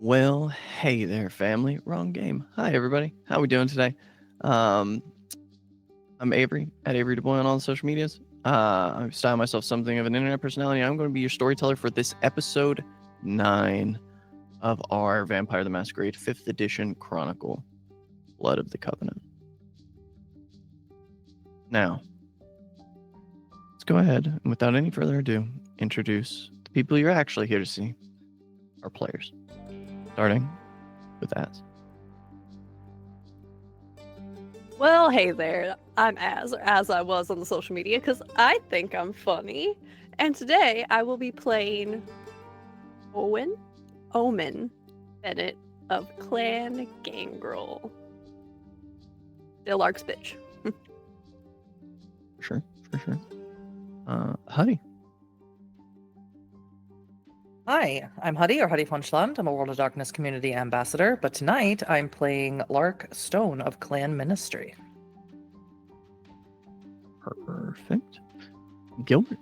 Well, hey there, family. Wrong game. Hi, everybody. How we doing today? Um, I'm Avery at Avery DuBois on all the social medias. I style myself something of an internet personality. I'm going to be your storyteller for this episode 9 of our Vampire the Masquerade 5th edition Chronicle, Blood of the Covenant. Now, let's go ahead and without any further ado, introduce the people you're actually here to see, our players. Starting with Az. Well, hey there. I'm as I was on the social media, because I think I'm funny. And today I will be playing Omen Bennett of Clan Gangrel. Still Lark's bitch. For sure. Huddy. Hi, I'm Huddy, or Huddy Punchland. I'm a World of Darkness community ambassador, but tonight I'm playing Lark Stone of Clan Ministry. Perfect. Gilbert.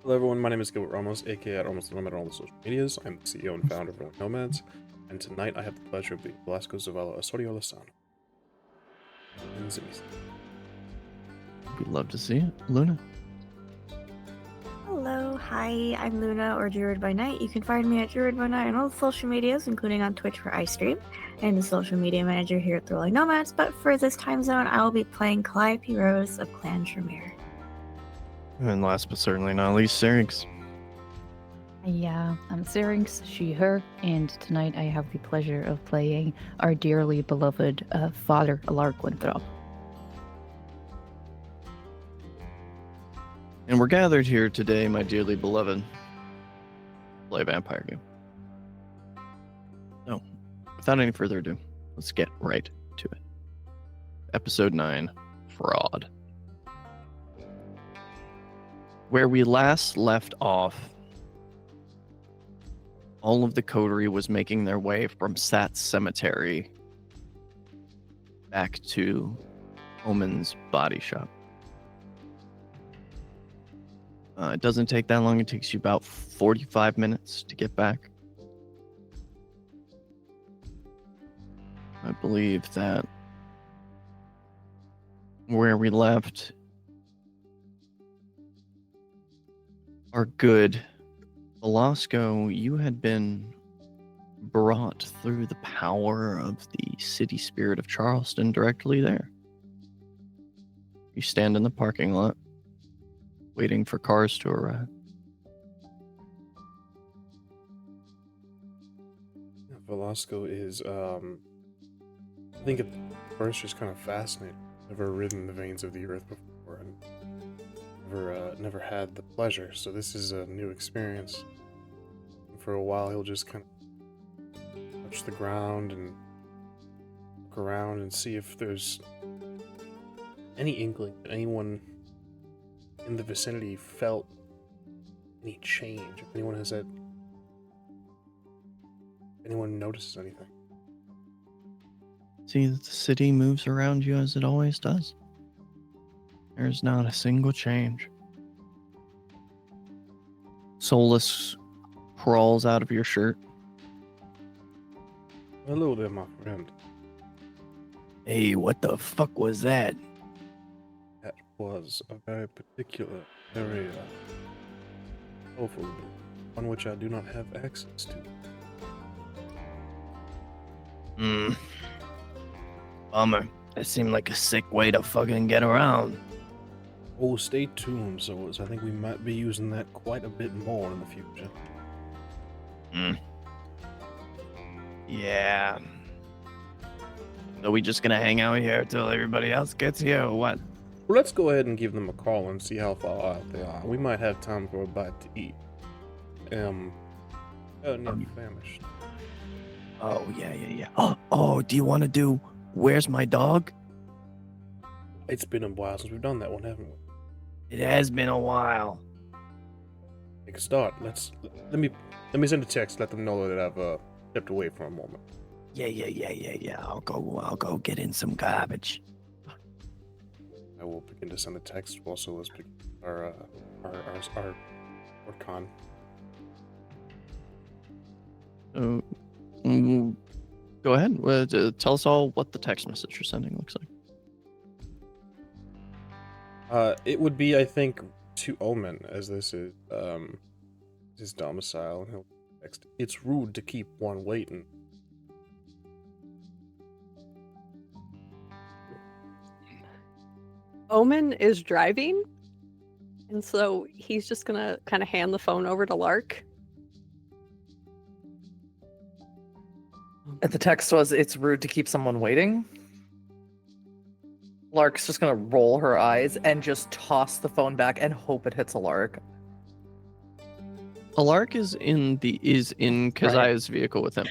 Hello everyone, my name is Gilbert Ramos, aka Ramos the Nomad on all the social medias. I'm the CEO and founder of Rolling Nomads, and tonight I have the pleasure of being Velasco Zavala Osorio Lozano. We'd love to see it. Luna. Hello, hi, I'm Luna, or Druid by Night. You can find me at Druid by Night on all the social medias, including on Twitch where I stream, and the social media manager here at the Rolling Nomads. But for this time zone, I will be playing Calliope Rose of Clan Tremere. And last but certainly not least, Syrinx. Yeah, I'm Syrinx, she, her, and tonight I have the pleasure of playing our dearly beloved father, Lark Winthrop. And we're gathered here today, my dearly beloved, to play a vampire game. So, without any further ado, let's get right to it. Episode 9, Fraud. Where we last left off, all of the Coterie was making their way from Sat's cemetery back to Omen's body shop. It doesn't take that long. It takes you about 45 minutes to get back. I believe that where we left, our good Velasco, you had been brought through the power of the city spirit of Charleston directly there. You stand in the parking lot, waiting for cars to arrive. Velasco is, I think at first just kind of fascinated. Never ridden the veins of the earth before, and never had the pleasure, so this is a new experience. And for a while he'll just kind of touch the ground and look around and see if there's any inkling that anyone in the vicinity felt any change, if anyone has had, if anyone notices anything. See that the city moves around you as it always does. There's not a single change. Solus crawls out of your shirt. Hello there, my friend. Hey, what the fuck was that? That was a very particular, very powerful ability, one which I do not have access to. Bummer. That seemed like a sick way to fucking get around. Oh, stay tuned, Solus. I think we might be using that quite a bit more in the future. Yeah. Are we just gonna hang out here till everybody else gets here, or what? Well, let's go ahead and give them a call and see how far out they are. We might have time for a bite to eat. Not famished. Oh, yeah. Oh, do you want to do Where's My Dog? It's been a while since we've done that one, haven't we? It has been a while. Make a start. Let me send a text. Let them know that I've stepped away for a moment. Yeah. I'll go get in some garbage. I will begin to send a text. Also, let's pick our con. So, go ahead. Tell us all what the text message you're sending looks like. It would be, I think, to Omen, as this is his domicile, and he'll text. It's rude to keep one waiting. Omen is driving, and so he's just gonna kind of hand the phone over to Lark. If the text was, "It's rude to keep someone waiting," Lark's just gonna roll her eyes and just toss the phone back and hope it hits a Lark. Alark is in Keziah's vehicle with him.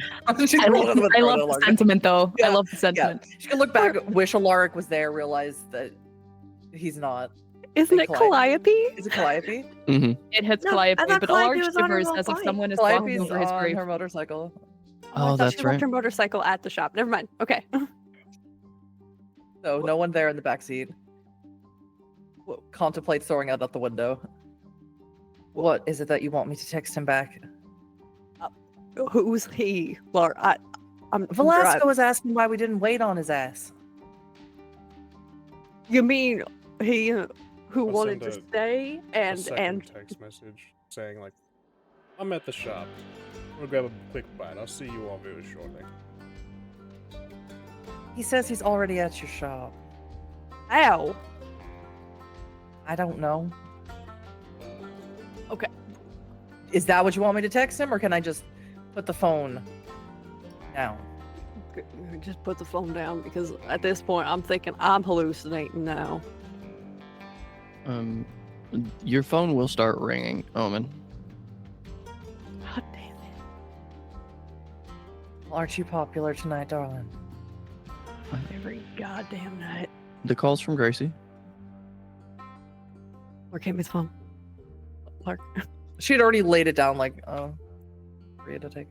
She's I rolling with love the Lark. sentiment, though. Yeah, I love the sentiment. She can look back, wish a Lark was there, realize that he's not. Isn't Hey, it Calliope? Is it Calliope? Mm-hmm. It hits No, I Calliope, thought but Calliope Alark was on her shivers whole as if bike. someone is walking Calliope's over his on grave. her motorcycle. I Oh, thought that's she left right. her motorcycle at the shop. Never mind. Okay. So no one there in the backseat. Contemplates throwing it out the window. What is it that you want me to text him back? Who's he? Lark. I'm Velasco was asking why we didn't wait on his ass. You mean he who I'll wanted send to a- stay A and second text message saying, like, I'm at the shop. I'm gonna grab a quick bite. I'll see you all very shortly. He says he's already at your shop. ow. I don't know. Okay. Is that what you want me to text him, or can I just put the phone down? Just put the phone down because at this point I'm thinking I'm hallucinating now. Your phone will start ringing, Omen. God damn it. Well, aren't you popular tonight, darling? Every goddamn night. The call's from Gracie. Lark, hand me the phone. Lark. She had already laid it down, like, oh, for you to take.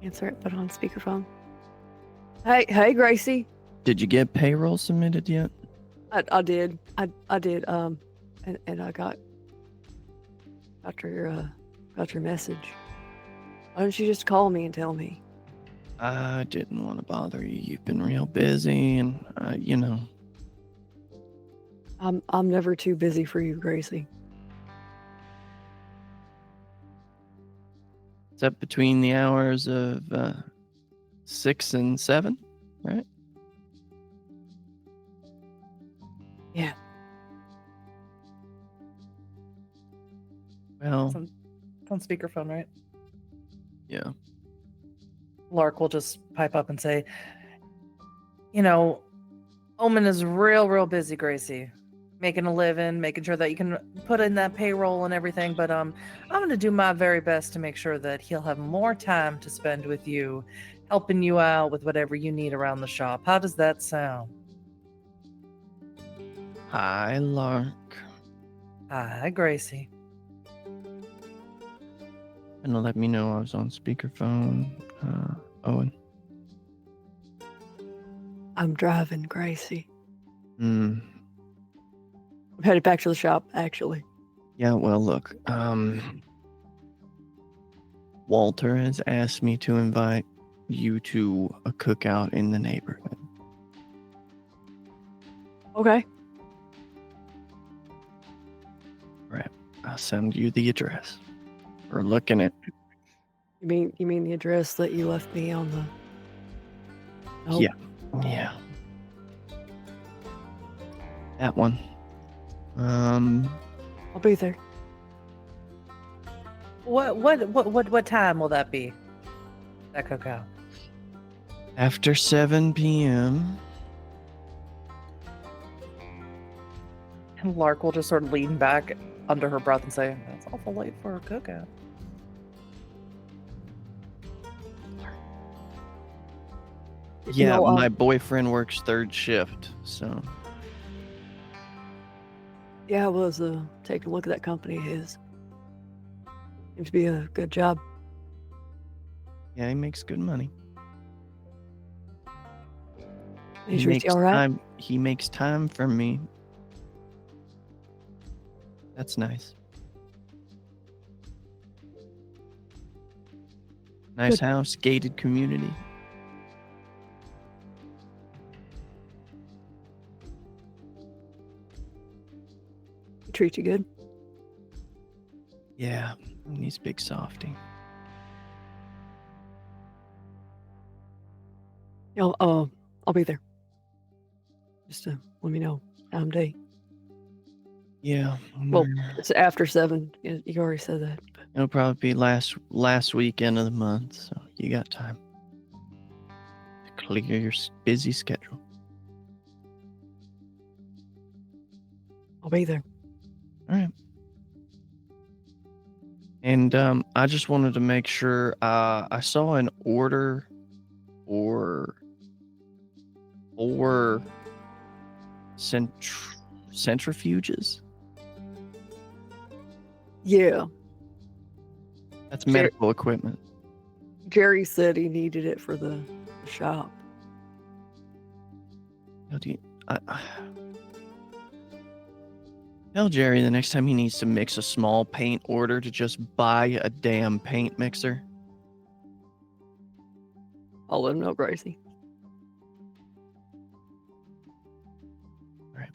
Answer it, put it on speakerphone. Hey, Gracie. Did you get payroll submitted yet? I did. I did. And I got your message. Why don't you just call me and tell me? I didn't want to bother you. You've been real busy, and you know. I'm never too busy for you, Gracie. It's up between the hours of 6 and 7, right? Yeah. Well, It's on speakerphone, right? yeah. Lark will just pipe up and say, you know, Omen is real busy, Gracie. Making a living, making sure that you can put in that payroll and everything, but I'm gonna do my very best to make sure that he'll have more time to spend with you, helping you out with whatever you need around the shop. How does that sound? Hi, Lark. Hi, Gracie. And let me know I was on speakerphone, Owen. I'm driving, Gracie. Hmm. I'm headed back to the shop, actually. Yeah, well, look, Walter has asked me to invite you to a cookout in the neighborhood. Okay. Right. I'll send you the address. We're looking at. You mean the address that you left me on the? Nope. Yeah. Yeah. That one. I'll be there. What time will that be? That cookout. After 7 p.m. And Lark will just sort of lean back under her breath and say, "That's awful late for a cookout." Yeah, know, my boyfriend works third shift, so. Yeah, I was taking a look at that company of his. Seems to be a good job. Yeah, he makes good money. Is he all right? He makes time for me. That's nice. Nice house, gated community. Treat you good. Yeah, he's big softy. I'll be there. Just let me know time of day. Yeah. Well, it's after 7. You already said that. But It'll probably be last weekend of the month, so you got time to clear your busy schedule. I'll be there. All right. And I just wanted to make sure I saw an order for 4 centrifuges. Yeah. That's medical equipment. Jerry said he needed it for the shop. Tell Jerry the next time he needs to mix a small paint order to just buy a damn paint mixer. I'll let him know, Gracie. All right.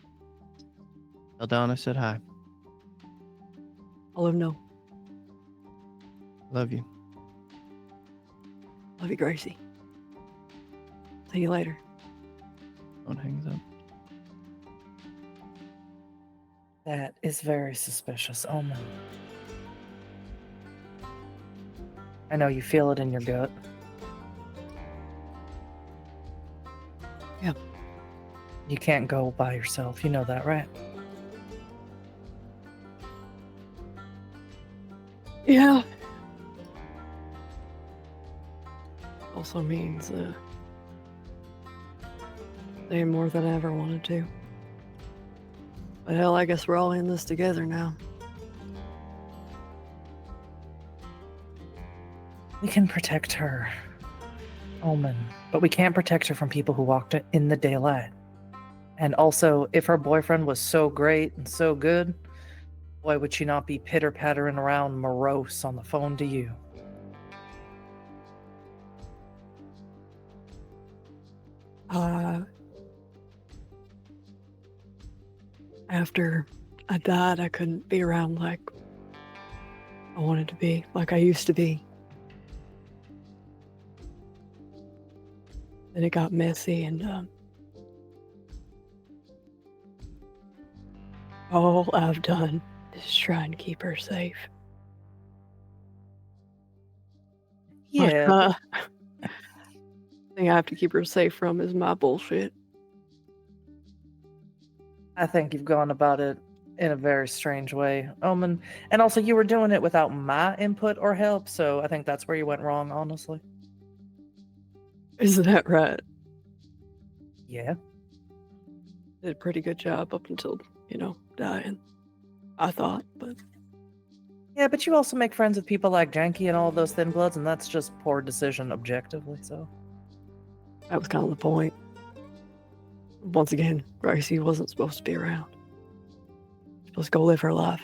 Tell Don I said hi. I'll let him know. Love you. Love you, Gracie. See you later. Phone hangs up. That is very suspicious, Omen. I know you feel it in your gut. Yeah. You can't go by yourself. You know that, right? Yeah. Also means staying more than I ever wanted to. But hell, I guess we're all in this together now. We can protect her, Omen, but we can't protect her from people who walked in the daylight. And also, if her boyfriend was so great and so good, why would she not be pitter-pattering around morose on the phone to you? After I died, I couldn't be around like I wanted to be, like I used to be. Then it got messy, and all I've done is try and keep her safe. Yeah. The thing I have to keep her safe from is my bullshit. I think you've gone about it in a very strange way, Omen. And also, you were doing it without my input or help, so I think that's where you went wrong, honestly. Isn't that right? Yeah. Did a pretty good job up until, dying. I thought, but... Yeah, but you also make friends with people like Janky and all those thin bloods, and that's just poor decision objectively, so... That was kind of the point. Once again, Gracie wasn't supposed to be around. Supposed to go live her life.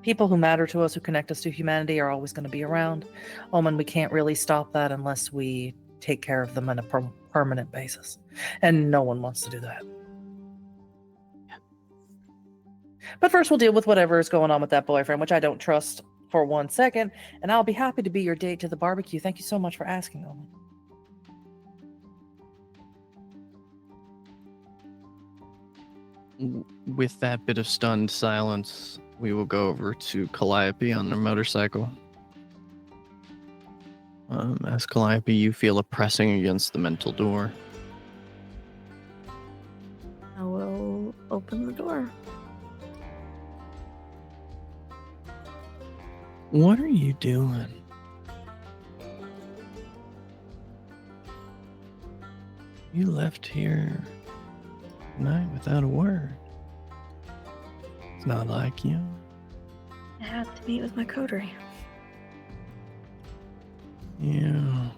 People who matter to us, who connect us to humanity, are always going to be around. Omen, we can't really stop that unless we take care of them on a permanent basis. And no one wants to do that. But first we'll deal with whatever is going on with that boyfriend, which I don't trust for 1 second. And I'll be happy to be your date to the barbecue. Thank you so much for asking, Omen. With that bit of stunned silence, we will go over to Calliope on their motorcycle. As Calliope, you feel a pressing against the mental door. I will open the door. What are you doing? You left here tonight without a word. It's not like you. I had to meet with my coterie. Yeah.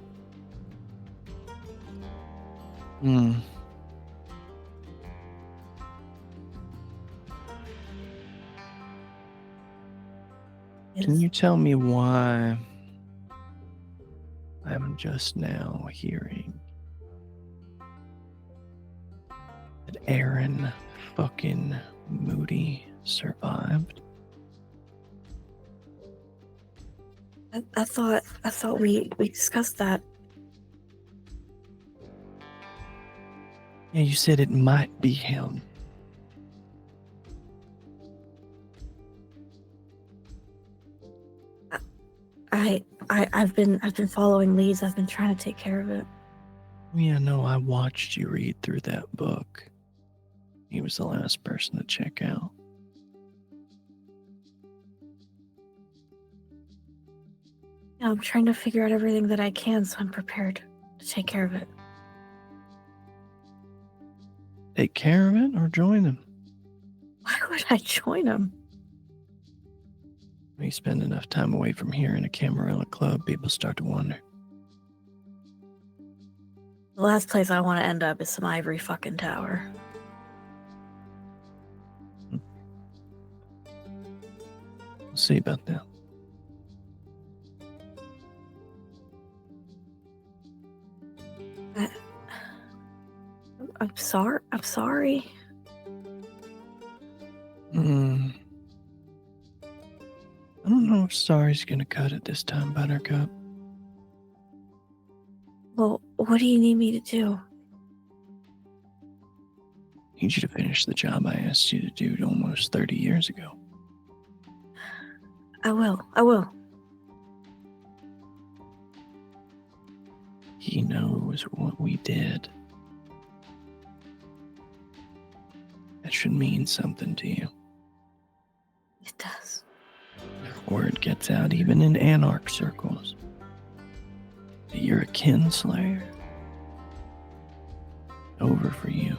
Can you tell me why I'm just now hearing that Aaron fucking Moody survived. I thought we discussed that. Yeah, you said it might be him. I've been following leads. I've been trying to take care of it. Yeah, no, I watched you read through that book. He was the last person to check out. Yeah, I'm trying to figure out everything that I can so I'm prepared to take care of it. Take care of it or join him? Why would I join him? When you spend enough time away from here in a Camarilla club, people start to wonder. The last place I want to end up is some ivory fucking tower. We'll see about that. I'm sorry. I don't know if sorry's gonna cut it this time, Buttercup. Well, what do you need me to do? I need you to finish the job I asked you to do almost 30 years ago. I will. He knows what we did. That should mean something to you. It does. Word gets out even in Anarch circles that you're a kinslayer. Over for you.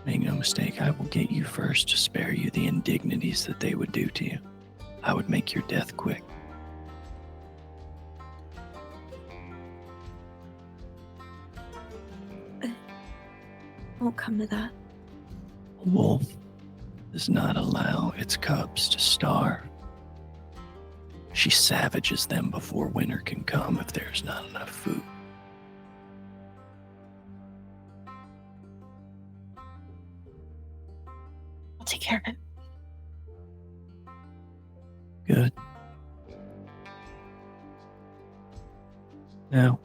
Make no mistake, I will get you first to spare you the indignities that they would do to you. I would make your death quick. Won't come to that. A wolf does not allow its cubs to starve. She savages them before winter can come if there's not enough food. I'll take care of it. Good. Now,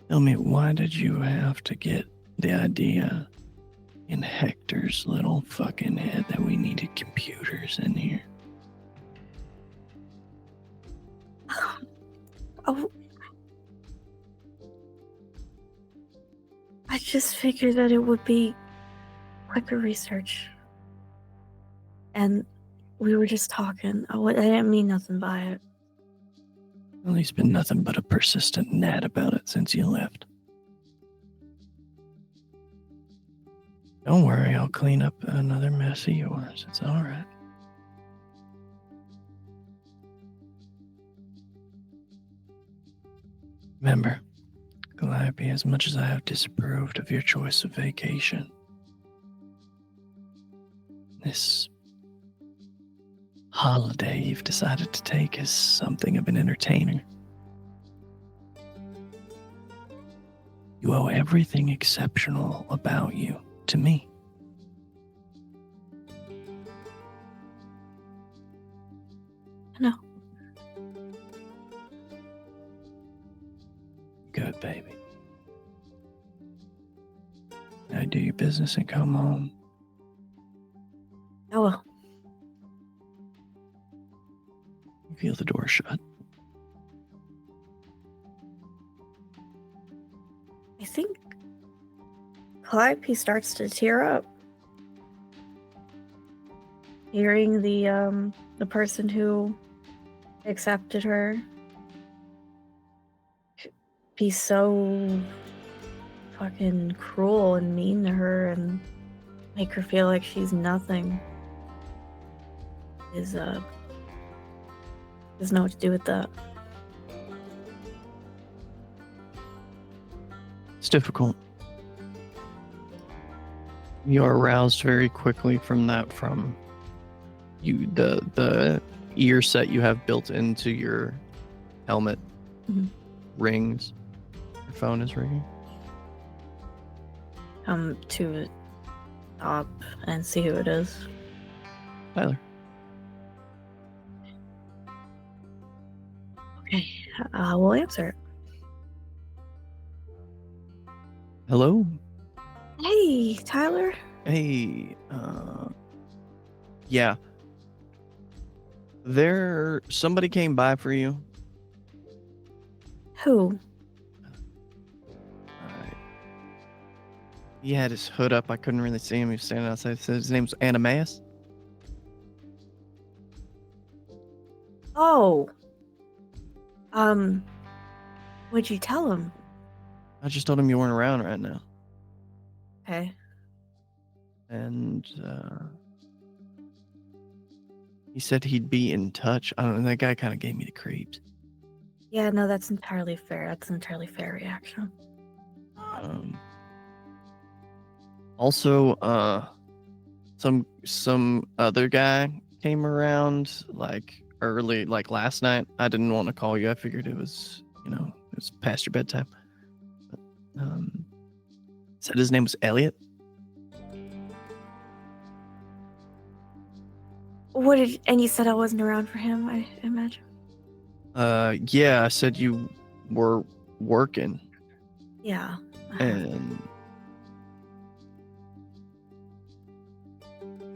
tell me, why did you have to get the idea in Hector's little fucking head that we needed computers in here? Oh, I just figured that it would be quicker research. And we were just talking. I didn't mean nothing by it. Well, he's been nothing but a persistent gnat about it since you left. Don't worry, I'll clean up another mess of yours. It's all right. Remember, Calliope, as much as I have disapproved of your choice of vacation, this holiday you've decided to take is something of an entertainer. You owe everything exceptional about you to me. No. Good, baby. Now do your business and come home. I will. You feel the door shut. I think Calliope starts to tear up. Hearing the person who accepted her be so fucking cruel and mean to her and make her feel like she's nothing is doesn't know what to do with that. It's difficult. You are aroused very quickly from the ear set you have built into your helmet Mhm. rings. Your phone is ringing. Come to stop and see who it is. Tyler. Okay, we'll answer it. Hello. Hey, Tyler. Hey. Yeah. Somebody came by for you. Who? He had his hood up. I couldn't really see him. He was standing outside. His name's Animaeus. Oh. What'd you tell him? I just told him you weren't around right now. Okay. And he said he'd be in touch. I don't know. That guy kind of gave me the creeps. Yeah, no, that's entirely fair. That's an entirely fair reaction. Also, some other guy came around like early, like last night. I didn't want to call you. I figured it was, it was past your bedtime. But, said his name was Elliot. And you said I wasn't around for him, I imagine? Yeah, I said you were working. Yeah. And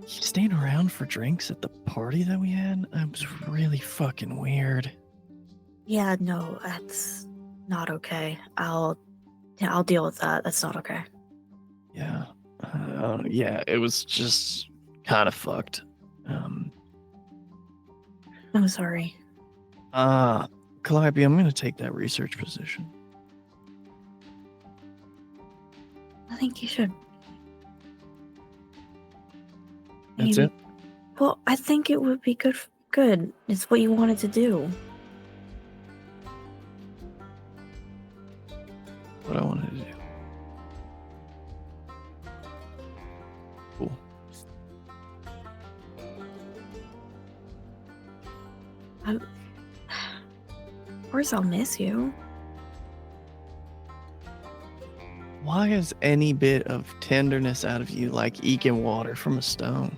he's staying around for drinks at the party that we had. It was really fucking weird. Yeah, no, that's not okay. I'll deal with that. That's not okay. Yeah. Yeah, it was just kind of fucked. I'm sorry. Calliope, I'm gonna take that research position. I think you should. That's Maybe. it? Well, I think it would be good. Good. It's what you wanted to do. What I wanted to do. Cool. Of course, I'll miss you. Why is any bit of tenderness out of you like eking water from a stone?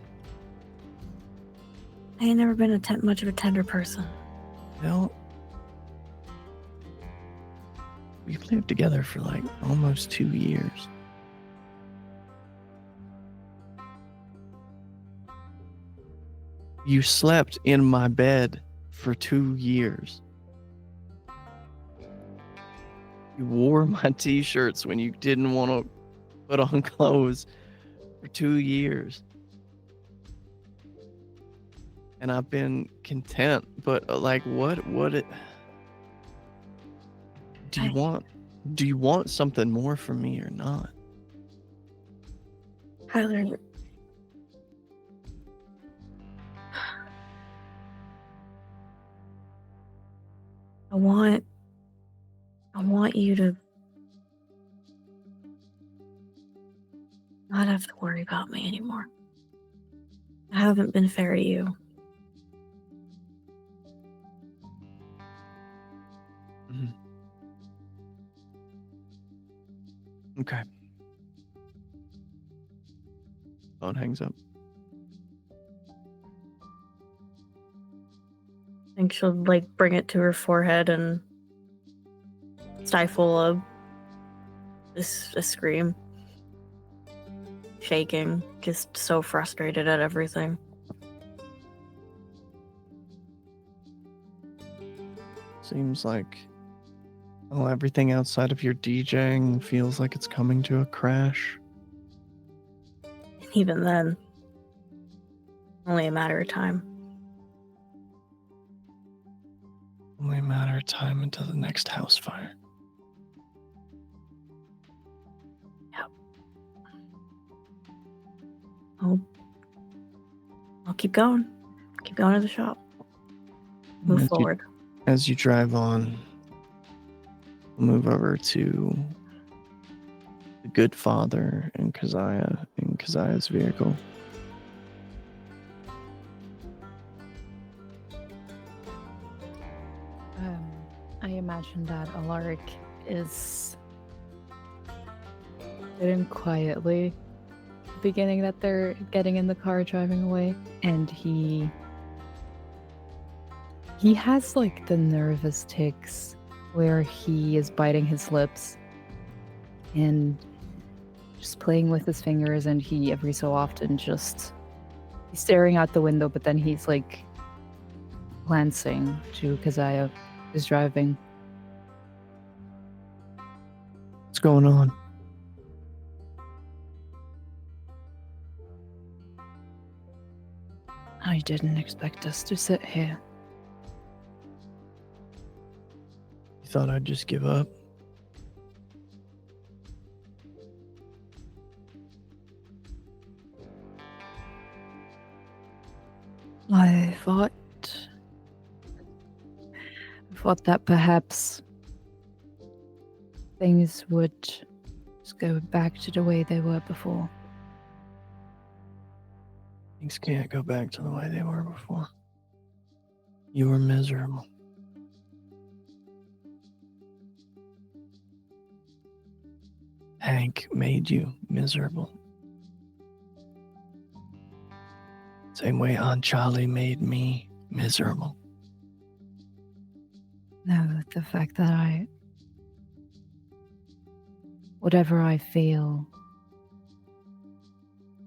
I ain't never been much of a tender person. Well, we've lived together for like almost 2 years. You slept in my bed for 2 years. You wore my t-shirts when you didn't want to put on clothes for 2 years. And I've been content, but like what do you want something more from me or not? Tyler, I want you to not have to worry about me anymore. I haven't been fair to you. Mhm. Okay. Phone hangs up. I think she'll bring it to her forehead and stifle a scream. Shaking, just so frustrated at everything. Seems like everything outside of your DJing feels like it's coming to a crash. Even then, only a matter of time. Only a matter of time until the next house fire. I'll keep going. Keep going to the shop. Move forward. As you drive on, move over to the good father and Keziah's vehicle. imagine that Alaric is sitting quietly, beginning that they're getting in the car driving away, and he has like the nervous tics where he is biting his lips and just playing with his fingers, and he every so often just he's staring out the window, but then he's like glancing to Kazaya, who's driving. What's going on? I didn't expect us to sit here. You thought I'd just give up? I thought that perhaps things would just go back to the way they were before. Things can't go back to the way they were before. You were miserable. Hank made you miserable. Same way Aunt Charlie made me miserable. No, the fact that whatever I feel,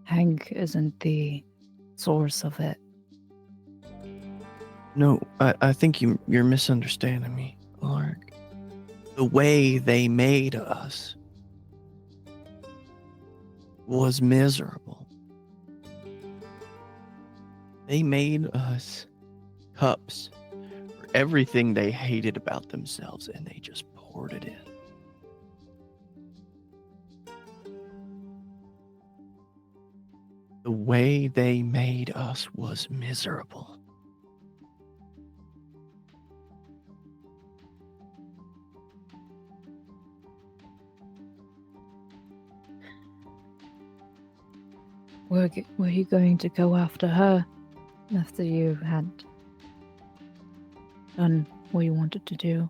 Hank isn't the source of it. No, I think you're misunderstanding me, Lark. The way they made us was miserable. They made us cups for everything they hated about themselves, and they just poured it in. The way they made us was miserable. Were you going to go after her after you had done what you wanted to do?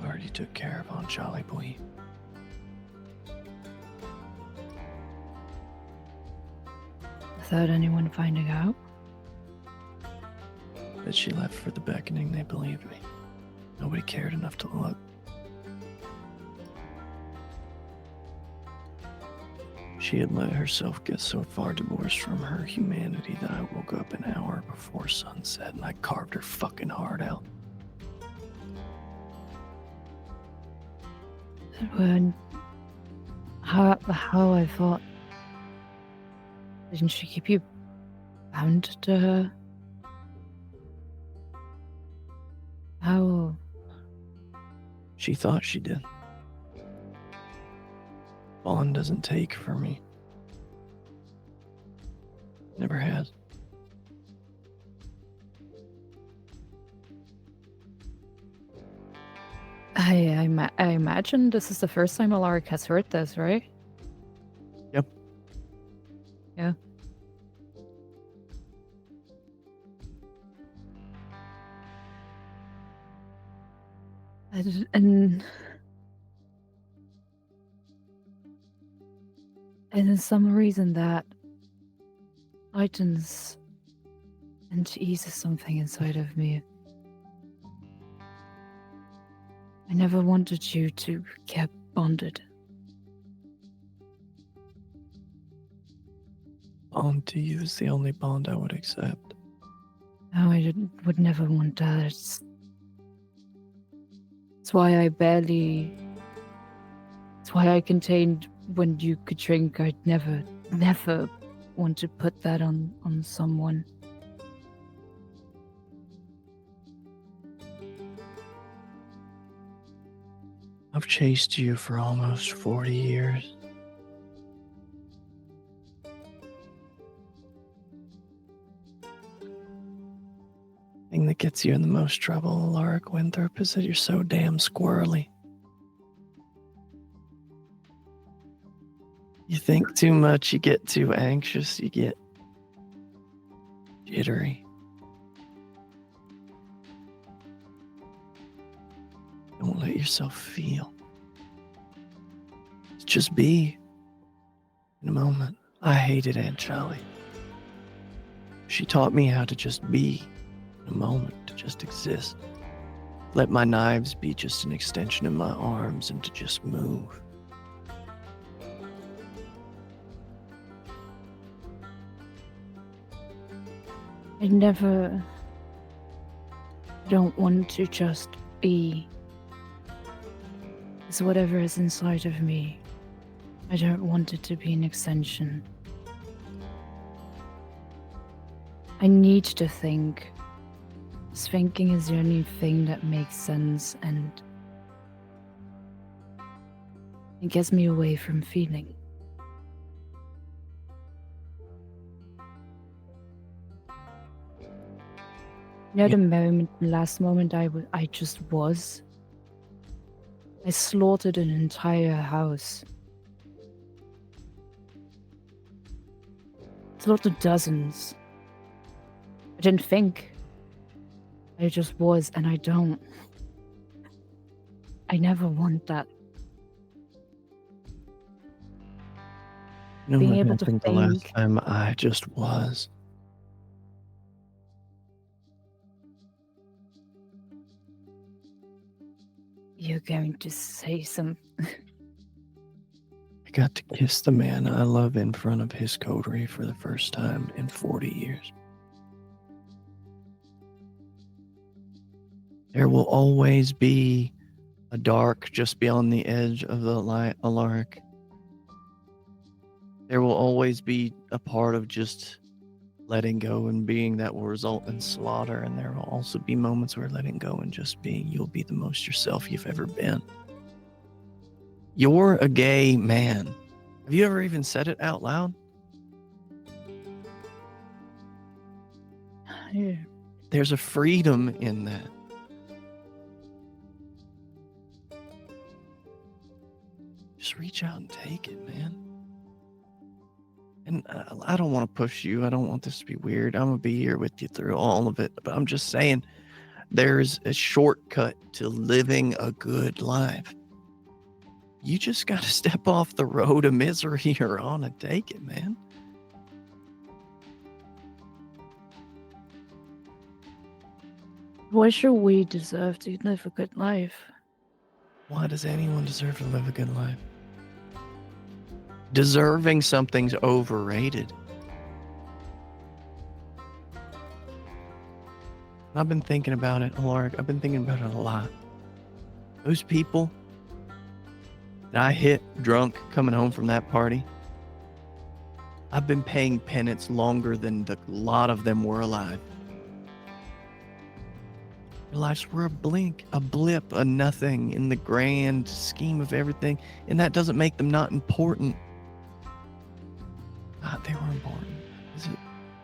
I already took care of Aunt Charlie Boy. Without anyone finding out? That she left for the beckoning, they believed me. Nobody cared enough to look. She had let herself get so far divorced from her humanity that I woke up an hour before sunset and I carved her fucking heart out. When how I thought, didn't she keep you bound to her? How? She thought she did. Bond doesn't take for me. Never has. I imagine this is the first time Alaric has heard this, right? Yep. Yeah. And there's some reason that lightens and eases something inside of me. I never wanted you to get bonded. Bond to you is the only bond I would accept. No, would never want that. It's why I barely. It's why I contained when you could drink. I'd never want to put that on someone. I've chased you for almost 40 years. Thing that gets you in the most trouble, Alaric Winthrop, is that you're so damn squirrely. You think too much, you get too anxious, you get jittery. Don't let yourself feel. Just be in a moment. I hated Aunt Charlie. She taught me how to just be in a moment, to just exist. Let my knives be just an extension of my arms and to just move. I never don't want to just be. It's whatever is inside of me. I don't want it to be an extension. I need to think. 'Cause thinking is the only thing that makes sense, and it gets me away from feeling. You know, the last moment I just was. I slaughtered an entire house. Slaughtered dozens. I didn't think. I just was, and I don't. I never want that. You know Being what able to happened the last think. time I just was? You're going to say some. I got to kiss the man I love in front of his coterie for the first time in 40 years. There will always be a dark just beyond the edge of the light, Alaric. There will always be a part of just letting go and being that will result in slaughter, and there will also be moments where letting go and just being, you'll be the most yourself you've ever been. You're a gay man. Have you ever even said it out loud? Yeah. There's a freedom in that. Just reach out and take it, man. And I don't want to push you. I don't want this to be weird. I'm going to be here with you through all of it. But I'm just saying, there's a shortcut to living a good life. You just got to step off the road of misery you're on and take it, man. Why should we deserve to live a good life? Why does anyone deserve to live a good life? Deserving something's overrated. I've been thinking about it, Alaric. I've been thinking about it a lot. Those people that I hit drunk coming home from that party, I've been paying penance longer than a lot of them were alive. Their lives were a blink, a blip, a nothing in the grand scheme of everything, and that doesn't make them not important. God, they were important.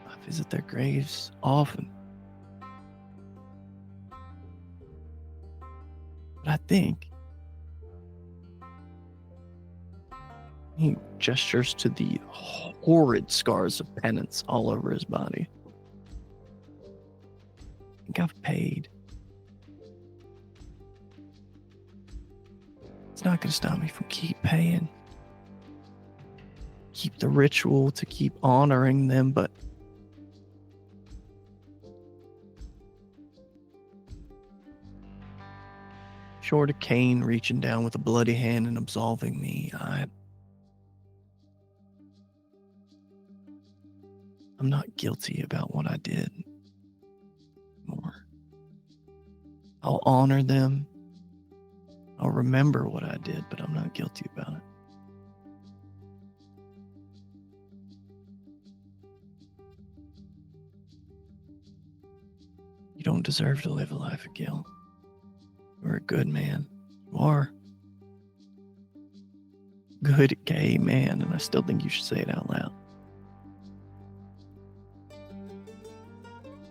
I visit their graves often. But I think he gestures to the horrid scars of penance all over his body. I think I've paid. It's not going to stop me from keep paying. Keep the ritual to keep honoring them, but short of Cain reaching down with a bloody hand and absolving me, I'm not guilty about what I did more. I'll honor them. I'll remember what I did, but I'm not guilty about it. You don't deserve to live a life of guilt. You're a good man. You are. Good gay man, and I still think you should say it out loud.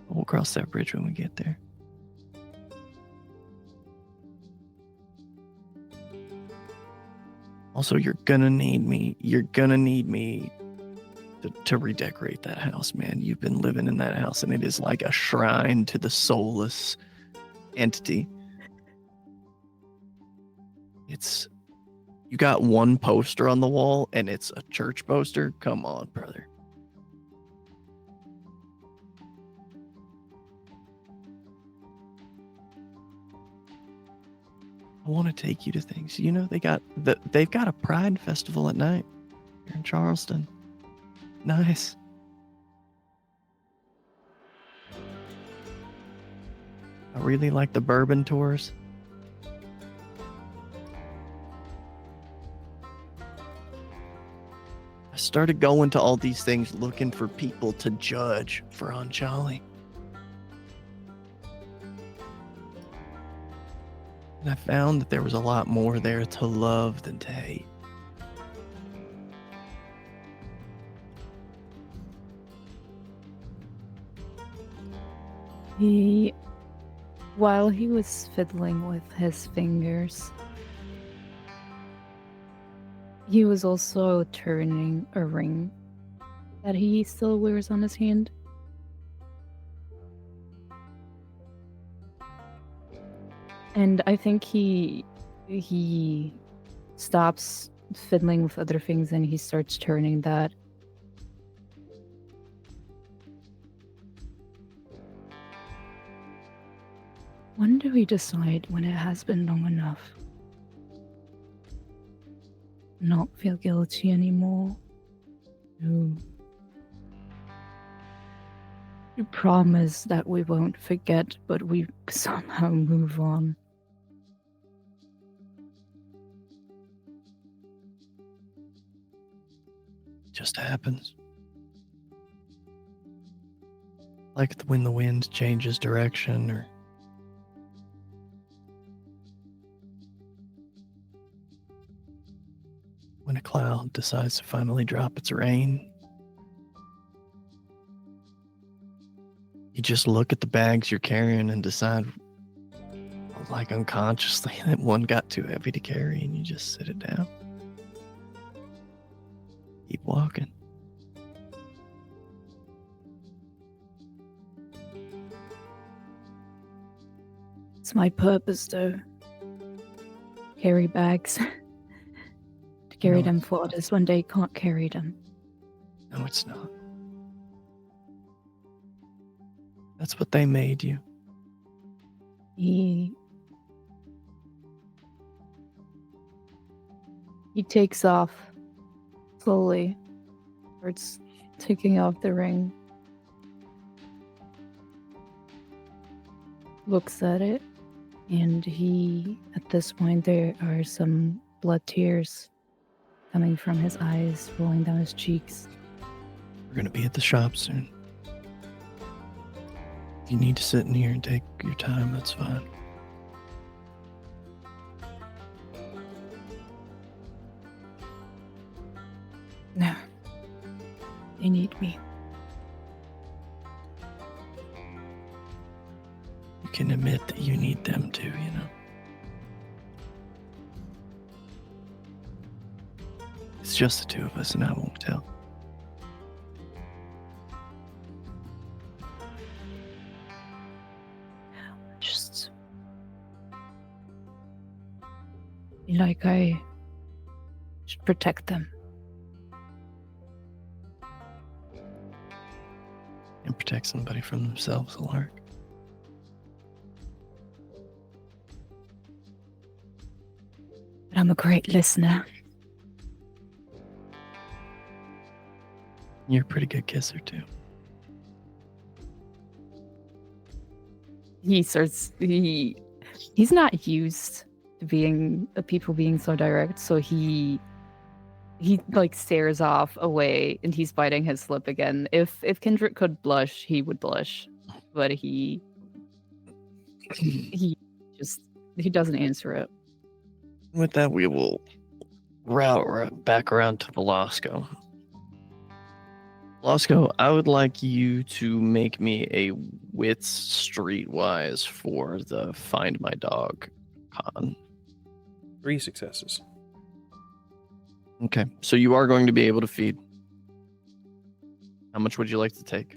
We'll cross that bridge when we get there. Also, you're gonna need me. You're gonna need me to redecorate that house, man. You've been living in that house, and it is like a shrine to the soulless entity. You got one poster on the wall and it's a church poster? Come on, brother. I want to take you to things. You know, they've got a Pride Festival at night here in Charleston. Nice. I really like the bourbon tours. I started going to all these things looking for people to judge for Anjali. And I found that there was a lot more there to love than to hate. While he was fiddling with his fingers, he was also turning a ring that he still wears on his hand. And I think he stops fiddling with other things and he starts turning that. When do we decide when it has been long enough? Not feel guilty anymore. To promise that we won't forget, but we somehow move on. It just happens. Like when the wind changes direction, or when a cloud decides to finally drop its rain. You just look at the bags you're carrying and decide, like unconsciously, that one got too heavy to carry, and you just sit it down. Keep walking. It's my purpose, though. Carry bags. To carry No, them it's- for others when they can't carry them. No, it's not. That's what they made you. He takes off slowly, starts taking off the ring, looks at it, and at this point, there are some blood tears coming from his eyes, rolling down his cheeks. We're going to be at the shop soon. If you need to sit in here and take your time, that's fine. No. They need me. You can admit that you need them too, you know. It's just the two of us, and I won't tell. Just feel like I should protect them. And protect somebody from themselves, Lark. But I'm a great listener. You're a pretty good kisser too. He's not used to people being so direct, so he like stares off away and he's biting his lip again. If Kendrick could blush, he would blush. But he doesn't answer it. With that, we will route back around to Velasco. Velasco, I would like you to make me a wits streetwise for the Find My Dog con. 3 successes. Okay, so you are going to be able to feed. How much would you like to take?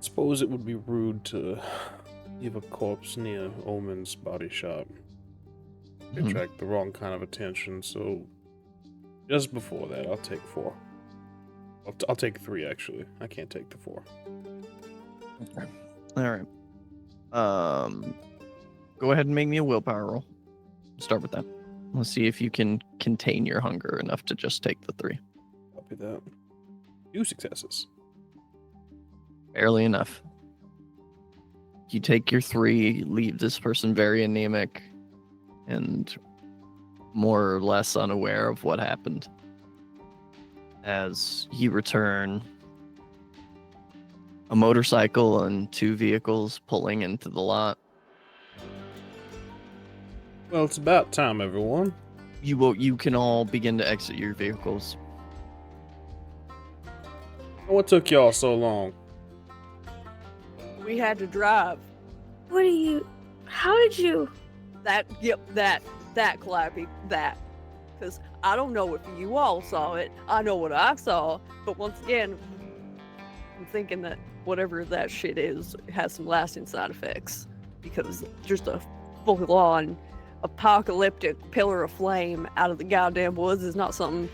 Suppose it would be rude to leave a corpse near Omen's body shop. Mhm. attract the wrong kind of attention. So just before that, I'll take 4. I'll take 3 actually. I can't take the 4. All right. Go ahead and make me a willpower roll. Start with that. Let's see if you can contain your hunger enough to just take the 3. Copy that. 2 successes. Barely enough. You take your 3, leave this person very anemic and more or less unaware of what happened. As you return, a motorcycle and 2 vehicles pulling into the lot. Well, it's about time, everyone. You can all begin to exit your vehicles. What took y'all so long? We had to drive. What are you? How did you? That Clappy, that. Because I don't know if you all saw it. I know what I saw. But once again, I'm thinking that whatever that shit is has some lasting side effects. Because just a full-on apocalyptic pillar of flame out of the goddamn woods is not something.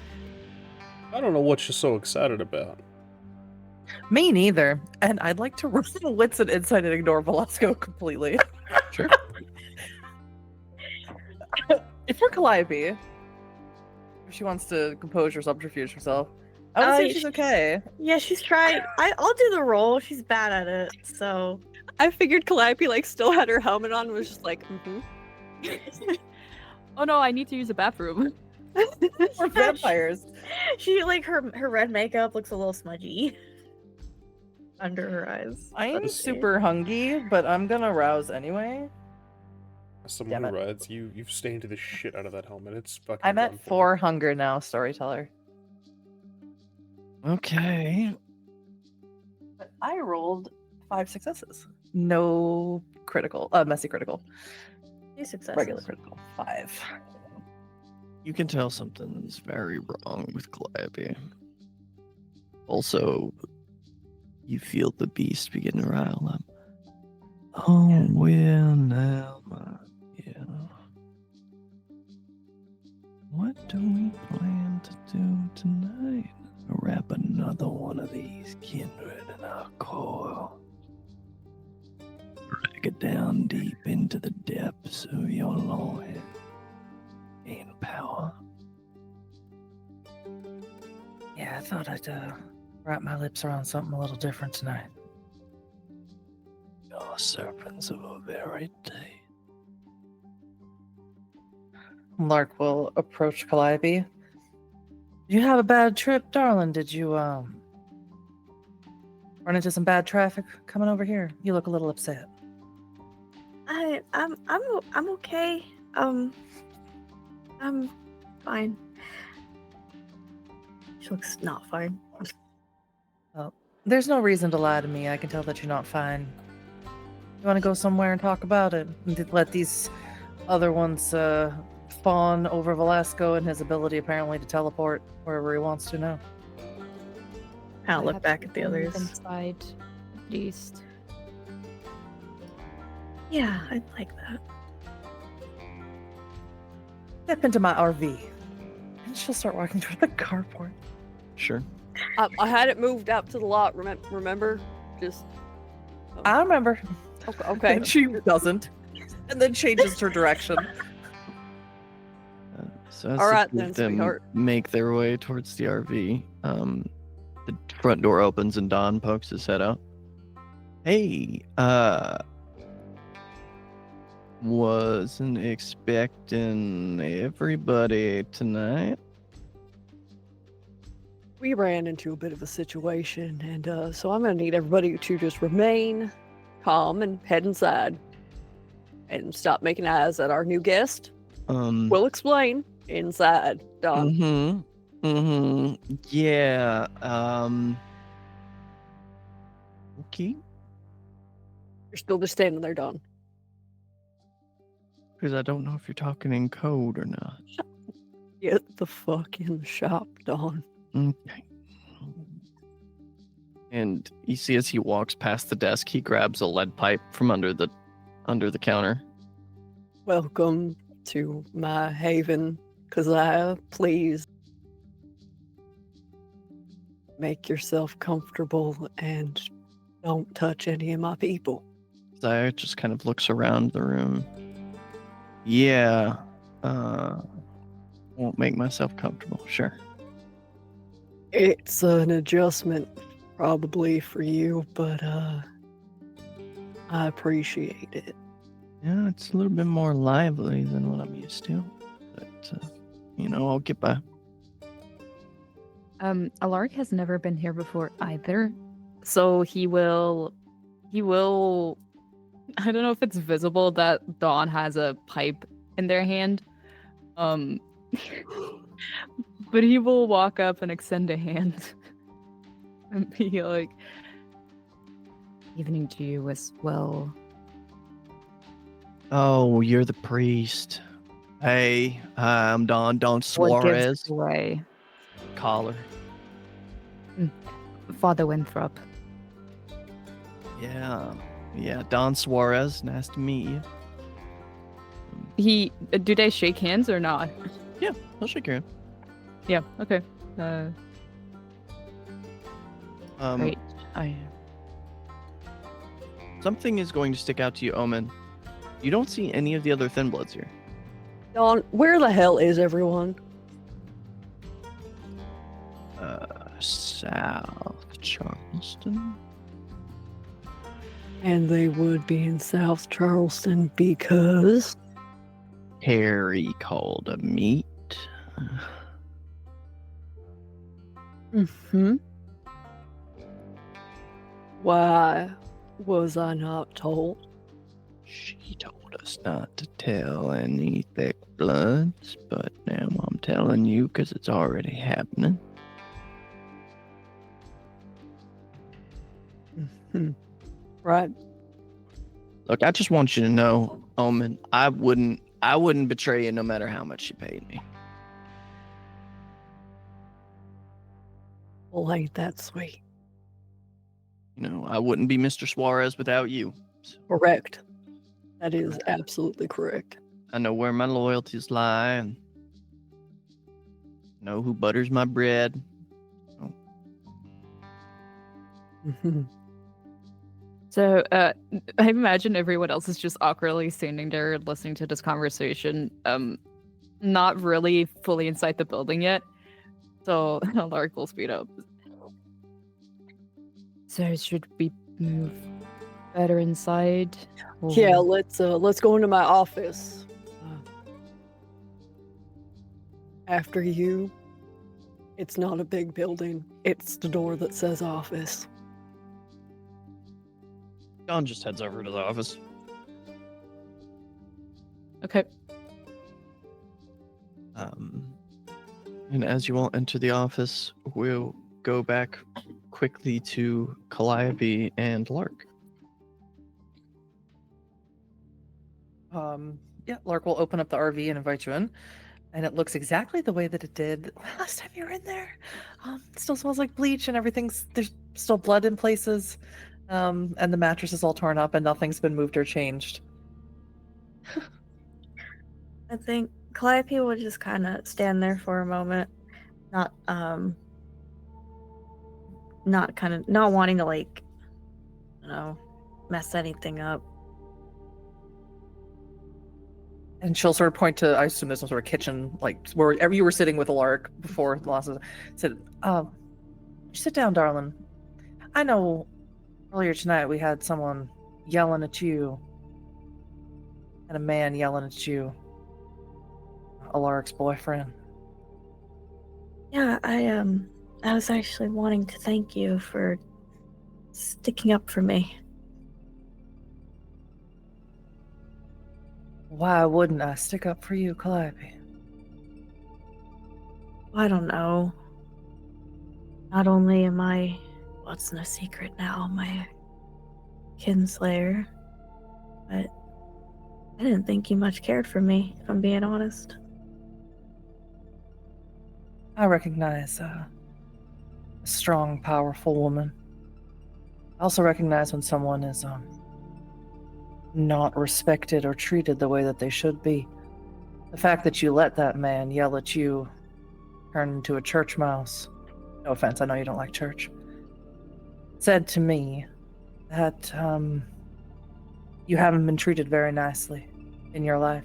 I don't know what you're so excited about. Me neither. And I'd like to roll wits and insight and ignore Velasco completely. Sure. If we're Calliope, if she wants to compose or subterfuge herself, I would say she's okay. Yeah, she's trying. I'll do the roll. She's bad at it, so. I figured Calliope still had her helmet on and was just like, Oh no, I need to use the bathroom. We're vampires. She her red makeup looks a little smudgy under her eyes. I am Okay. super hungry, but I'm gonna rouse anyway. As someone Damn who it. rides, you've stained the shit out of that helmet. It's fucking. I'm done at for. 4 hunger now, storyteller. Okay. But I rolled 5 successes. No critical, messy critical. 2 successes. Regular critical. 5. You can tell something's very wrong with Calliope. Also, you feel the beast begin to rile up. Oh, well, now, yeah. What do we plan to do tonight? Wrap another one of these kindred in our coil. Drag it down deep into the depths of your loin. Gain power. Yeah, I thought I'd wrap my lips around something a little different tonight. Your serpents of a very day. Lark will approach Calliope. You have a bad trip, darling? Did you run into some bad traffic coming over here? You look a little upset. I'm okay. I'm fine. She looks not fine. There's no reason to lie to me. I can tell that you're not fine. You want to go somewhere and talk about it? And let these other ones fawn over Velasco and his ability apparently to teleport wherever he wants to now. I'll look back at the others. Inside, at least. Yeah, I'd like that. Step into my RV. And she'll start walking toward the carport. Sure. I had it moved up to the lot, remember? Just. I remember. Okay. And she doesn't. And then changes her direction. So as All the right two then, of them sweetheart. make their way towards the RV, the front door opens and Don pokes his head out. Hey, wasn't expecting everybody tonight. We ran into a bit of a situation, and so I'm going to need everybody to just remain calm and head inside. And stop making eyes at our new guest. We'll explain inside, Don. Yeah, okay. You're still just standing there, Don. Because I don't know if you're talking in code or not. Get the fuck in the shop, Don. Okay. And you see as he walks past the desk, he grabs a lead pipe from under the counter. Welcome to my haven, because please make yourself comfortable and don't touch any of my people. Zaya just kind of looks around the room. Yeah, won't make myself comfortable, sure. It's an adjustment probably for you, but I appreciate it. Yeah, it's a little bit more lively than what I'm used to, but I'll get by. Alaric has never been here before either, so he will. I don't know if it's visible that Dawn has a pipe in their hand, but he will walk up and extend a hand and be like, "Evening to you as well." Oh, you're the priest. Hey, I'm Don What gives Suarez. it away? Collar. Father Winthrop. Yeah, Don Suarez. Nice to meet you. Do they shake hands or not? Yeah, I'll shake your hand. Yeah. Okay. Great. Something is going to stick out to you, Omen. You don't see any of the other Thin Bloods here. Dawn, where the hell is everyone? South Charleston. And they would be in South Charleston because Harry called a meet. Why was I not told? She told us not to tell any thick bloods, but now I'm telling you because it's already happening. Right. Look, I just want you to know, Omen, I wouldn't betray you no matter how much you paid me. Well, ain't that sweet? I wouldn't be Mr. Suarez without you. So Correct. That is absolutely correct. I know where my loyalties lie and know who butters my bread. So, I imagine everyone else is just awkwardly standing there listening to this conversation, not really fully inside the building yet. So, Alaric will speed up. So, should we move better inside? Yeah, let's go into my office. After you. It's not a big building. It's the door that says office. Don just heads over to the office. Okay. And as you all enter the office, we'll go back quickly to Calliope and Lark. Yeah, Lark will open up the RV and invite you in. And it looks exactly the way that it did last time you were in there. It still smells like bleach and there's still blood in places. And the mattress is all torn up and nothing's been moved or changed. I think Calliope will just kind of stand there for a moment, not wanting to mess anything up. And she'll sort of point to, I assume there's some sort of kitchen, like wherever you were sitting with Lark before the losses. Said, sit down, darling. I know earlier tonight we had someone yelling at you. And a man yelling at you. Alaric's boyfriend. Yeah, I was actually wanting to thank you for sticking up for me. Why wouldn't I stick up for you, Calliope? I don't know. Not only am I, what's no secret now, my kinslayer, but I didn't think you much cared for me, if I'm being honest. I recognize a strong, powerful woman. I also recognize when someone is not respected or treated the way that they should be. The fact that you let that man yell at you turn into a church mouse, no offense, I know you don't like church, said to me that you haven't been treated very nicely in your life.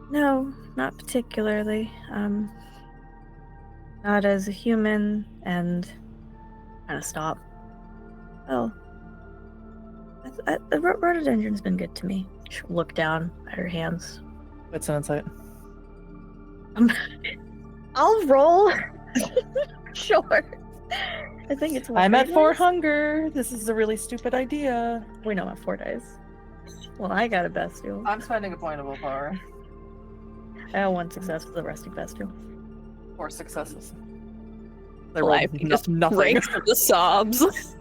No, not particularly. Not as a human, and kind of stop. Oh, the rhododendron's been good to me. She'll look down at her hands. What's an insight? I'll roll. Sure. I think it's. I'm at 4 4 dice. hunger. This is a really stupid idea. Wait, no, I'm at 4 dice. Well, I got a bestial. I'm spending a point of willpower. I have 1 success for the resting bestial. 4 successes. Calliope just nothing. breaks into sobs.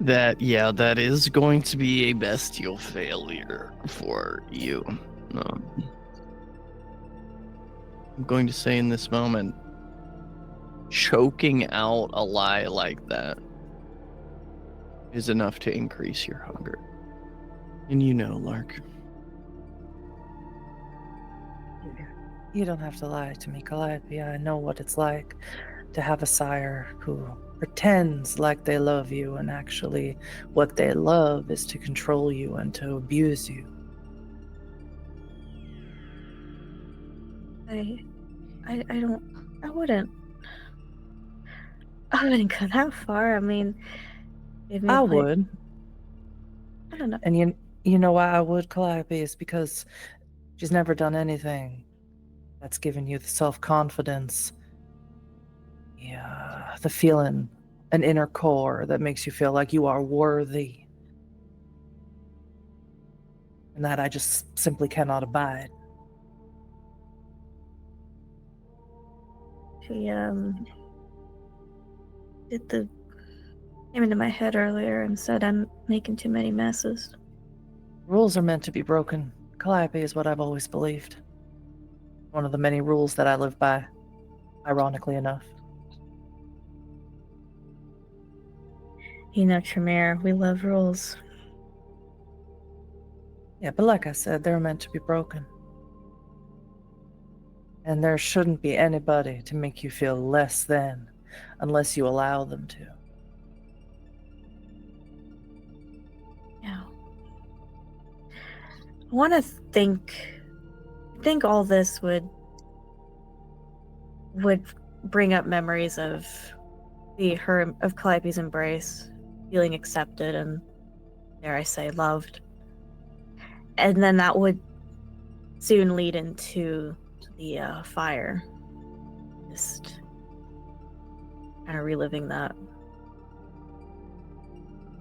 That is going to be a bestial failure for you. I'm going to say in this moment, choking out a lie like that is enough to increase your hunger. And you know, Lark. You don't have to lie to me, Calliope. I know what it's like to have a sire who pretends like they love you, and actually what they love is to control you and to abuse you. I wouldn't go that far. I mean, give me a I plate- would. I don't know. And you know why I would, Calliope, is because she's never done anything that's given you the self-confidence, the feeling, an inner core that makes you feel like you are worthy. And that I just simply cannot abide. She came into my head earlier and said I'm making too many messes. Rules are meant to be broken. Calliope is what I've always believed. One of the many rules that I live by, ironically enough. You know, Tremere, we love rules. Yeah, but like I said, they're meant to be broken. And there shouldn't be anybody to make you feel less than, unless you allow them to. Yeah. I want to think all this would bring up memories of of Calliope's embrace, feeling accepted and, dare I say, loved. And then that would soon lead into the fire. Just kind of reliving that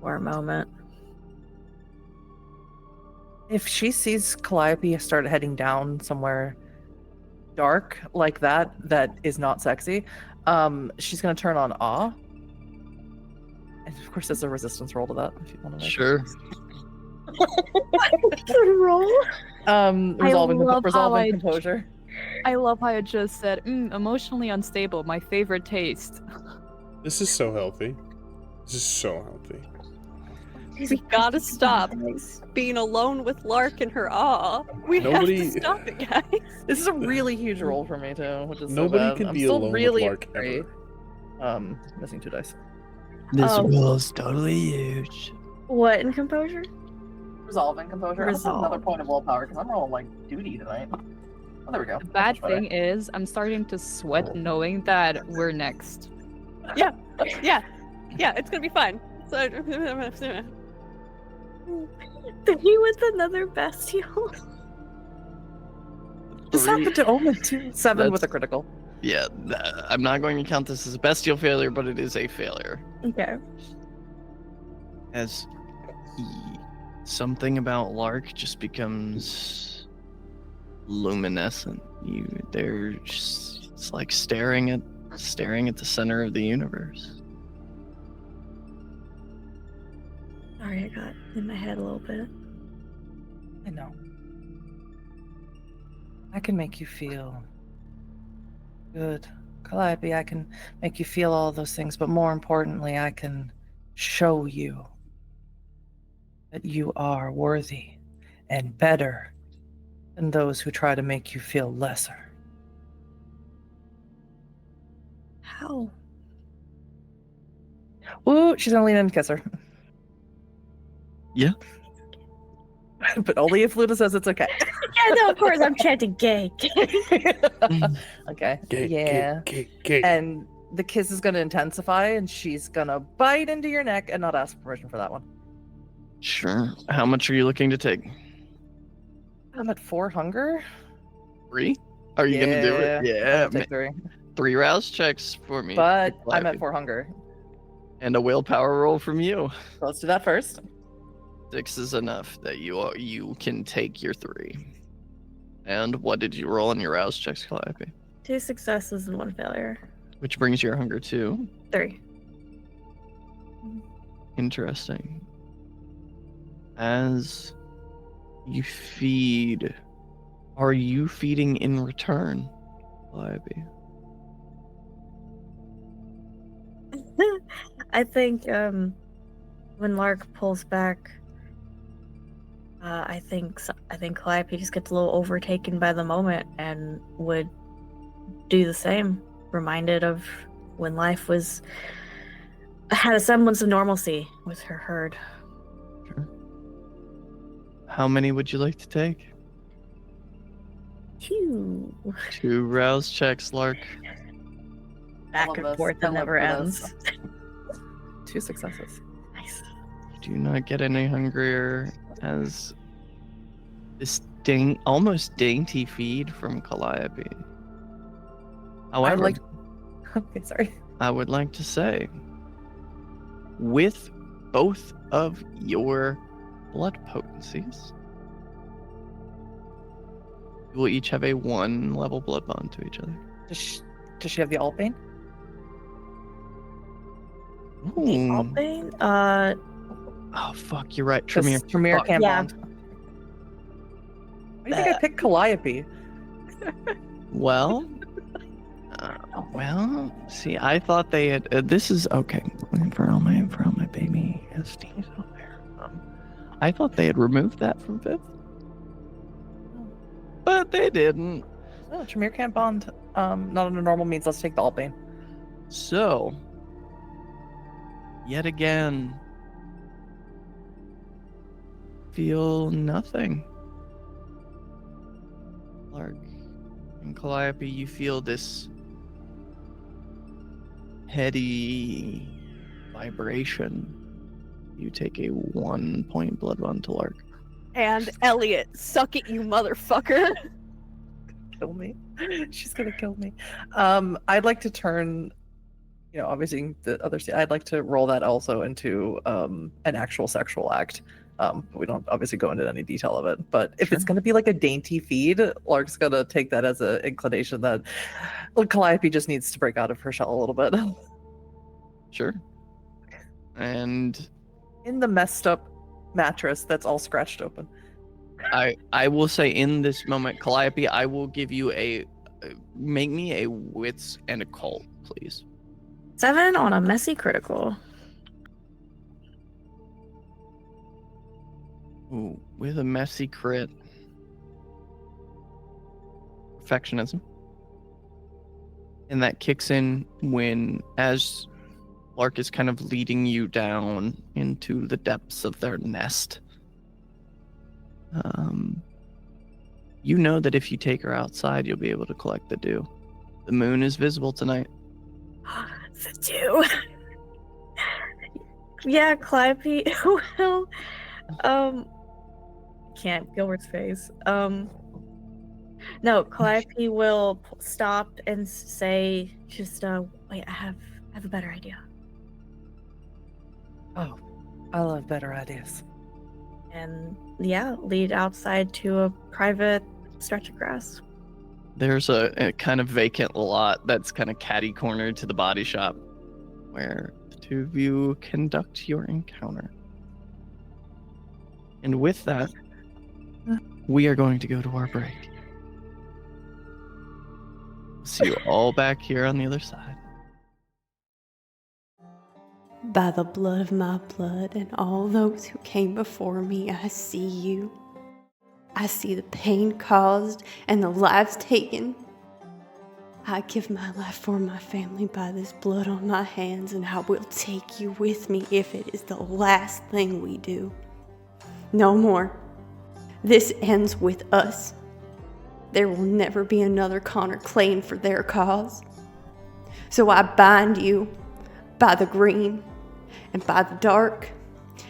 for a moment. If she sees Calliope start heading down somewhere dark like that is not sexy, she's gonna turn on awe. And of course there's a resistance roll to that if you want to make Sure. Roll. Resolving love how I- composure. I love how I just said, emotionally unstable, my favorite taste. This is so healthy. This is so healthy. We gotta stop being alone with Lark and her awe. We Nobody- have to stop it, guys. This is a really huge roll for me too, which is Nobody so bad. could I'm be still alone really with Lark angry. ever. Missing 2 dice. This Oh. roll is totally huge. What in composure? Resolving composure. I'm Resolve. another point of willpower because I'm rolling like duty tonight. Oh, there we go. The bad That's much better. thing is, I'm starting to sweat knowing that we're next. Yeah, it's gonna be fine. So, He with another bestial. This happened to Omen too. 7 That's- with a critical. Yeah, I'm not going to count this as a bestial failure, but it is a failure. Okay. As something about Lark just becomes luminescent. They're just, it's like staring at the center of the universe. Sorry, I got in my head a little bit. I know. I can make you feel good. Calliope, I can make you feel all those things, but more importantly, I can show you that you are worthy and better than those who try to make you feel lesser. How? Ooh, she's gonna lean in and kiss her. Yeah. But only if Luna says it's okay. Yeah, no, of course, I'm chanting gay. Okay. Gay, Yeah. gay. And the kiss is gonna intensify, and she's gonna bite into your neck and not ask permission for that one. Sure. How much are you looking to take? I'm at 4 hunger. 3? Are you gonna do it? I'm Yeah. gonna take 3. 3 rouse checks for me. But for I'm at Calliope. 4 hunger. And a willpower roll from you. So let's do that first. 6 is enough that you can take your 3. And what did you roll on your rouse checks, Calliope? 2 successes and 1 failure. Which brings your hunger to 3. interesting. As you feed, are you feeding in return, Calliope? I think when Lark pulls back, I think Calliope just gets a little overtaken by the moment and would do the same, reminded of when life had a semblance of normalcy with her herd. Sure. How many would you like to take? 2. 2 rouse checks, Lark. Back love and this. forth I that live never for ends. this. 2 successes. Nice. You do not get any hungrier as this almost dainty feed from Calliope. However, Okay, sorry. I would like to say, with both of your blood potencies, you will each have a 1 level blood bond to each other. Does she have the Alpine? The Ooh. Alpine? Oh, fuck, you're right. Tremere Tremere. Fuck. can't Yeah. bond. Why do you think I picked Calliope? Well, see, I thought they had. This is okay. For all my baby STs out there. I thought they had removed that from 5th, but they didn't. No, Tremere can't bond. Not under normal means. Let's take the Alpine. So, yet again, feel nothing. Lark and Calliope, you feel this heady vibration. You take a 1 point blood bond to Lark. And Elliot, suck it, you motherfucker. Kill me. She's gonna kill me. I'd like to turn, obviously the other side. I'd like to roll that also into an actual sexual act. We don't obviously go into any detail of it, but if it's gonna be like a dainty feed, Lark's gonna take that as an inclination that Calliope just needs to break out of her shell a little bit. Sure. And In the messed up mattress that's all scratched open. I will say in this moment, Calliope, I will give you make me a wits and occult, please. 7 on a messy critical. Ooh, with a messy crit. Perfectionism. And that kicks in as Lark is kind of leading you down into the depths of their nest. You know that if you take her outside, you'll be able to collect the dew. The moon is visible tonight. The 2. Yeah, Calliope. Well, can't. Gilbert's face. No, Calliope will stop and say, just, wait, I have a better idea. Oh, I love better ideas. And yeah, lead outside to a private stretch of grass. There's a kind of vacant lot that's kind of catty-cornered to the body shop where the 2 of you conduct your encounter. And with that, we are going to go to our break. See you all back here on the other side. By the blood of my blood and all those who came before me, I see you. I see the pain caused and the lives taken. I give my life for my family by this blood on my hands, and I will take you with me if it is the last thing we do. No more. This ends with us. There will never be another Connor Clane for their cause. So I bind you by the green and by the dark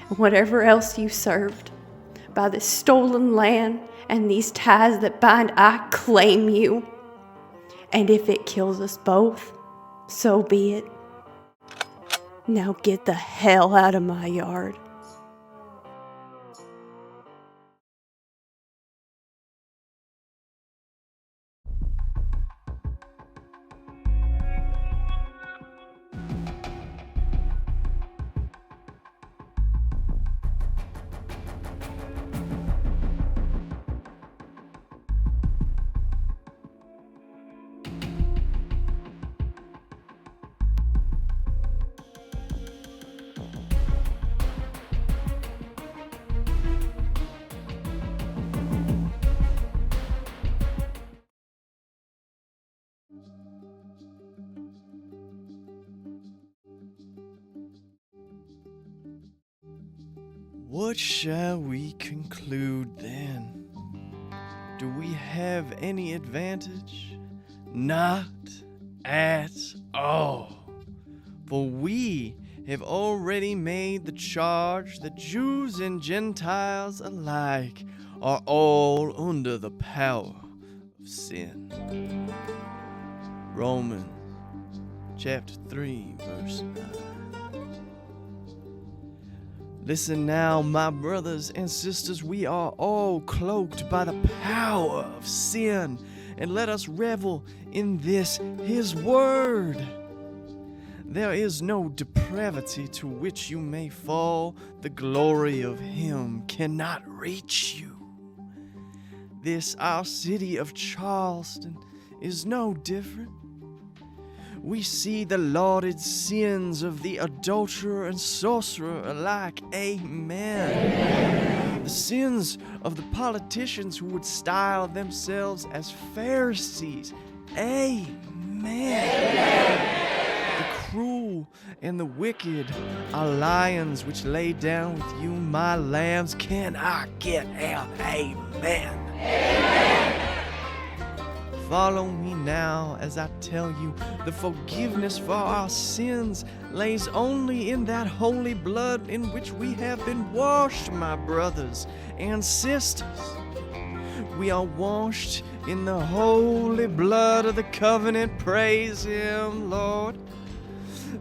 and whatever else you served, by this stolen land and these ties that bind. I claim you. And if it kills us both, so be it. Now get the hell out of my yard. What shall we conclude then? Do we have any advantage? Not at all. For we have already made the charge that Jews and Gentiles alike are all under the power of sin. Romans chapter 3, verse 9. Listen now, my brothers and sisters, we are all cloaked by the power of sin, and let us revel in this, his word. There is no depravity to which you may fall. The glory of him cannot reach you. This, our city of Charleston, is no different. We see the lauded sins of the adulterer and sorcerer alike. Amen. The sins of the politicians who would style themselves as Pharisees. Amen. The cruel and the wicked are lions which lay down with you, my lambs. Can I get out? Amen. Follow me now as I tell you, the forgiveness for our sins lays only in that holy blood in which we have been washed, my brothers and sisters. We are washed in the holy blood of the covenant. Praise him, Lord.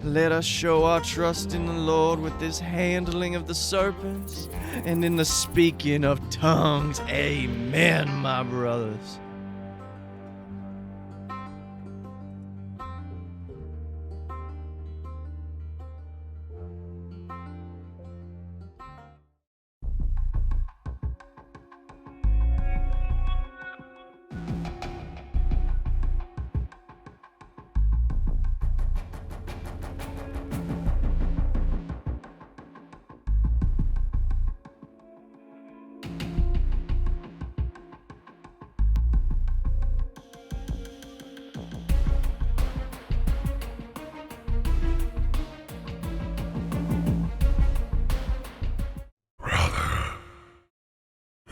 Let us show our trust in the Lord with this handling of the serpents and in the speaking of tongues. Amen, my brothers.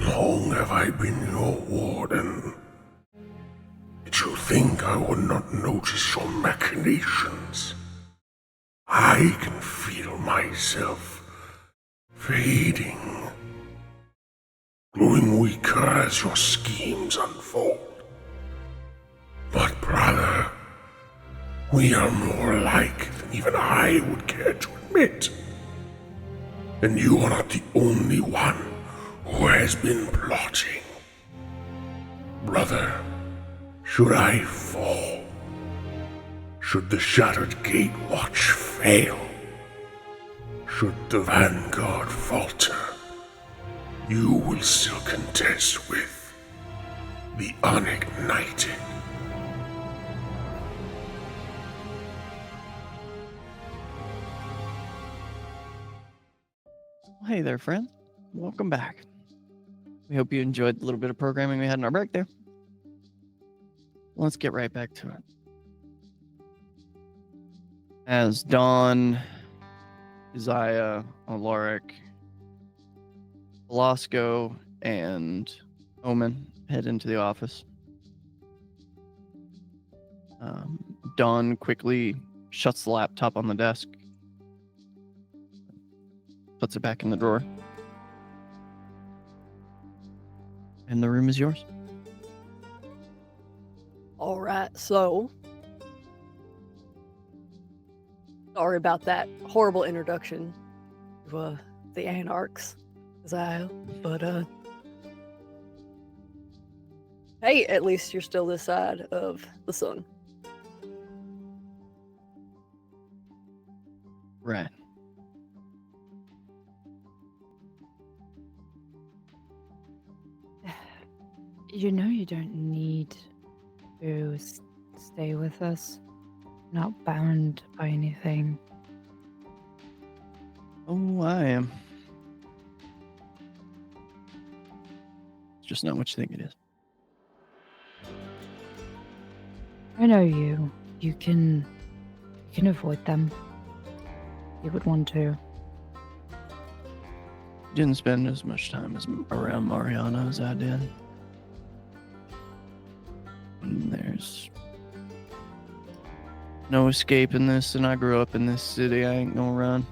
Long have I been your warden. Did you think I would not notice your machinations? I can feel myself fading, growing weaker as your schemes unfold. But brother, we are more alike than even I would care to admit. And you are not the only one who has been plotting. Brother, should I fall, should the shattered gatewatch fail, should the vanguard falter, you will still contest with the unignited. Hey there, friend. Welcome back. We hope you enjoyed the little bit of programming we had in our break there. Let's get right back to it. As Dawn, Isaiah, Alaric, Velasco, and Omen head into the office, Dawn quickly shuts the laptop on the desk, puts it back in the drawer, and the room is yours. All right, so sorry about that horrible introduction to the Anarchs, Isaiah, but hey, at least you're still this side of the sun. Right. You know you don't need to stay with us. Not bound by anything. Oh, I am. It's just not what you think it is. I know you. You can avoid them. You would want to. Didn't spend as much time around Mariana as I did. And there's no escaping this, and I grew up in this city. I ain't gonna run.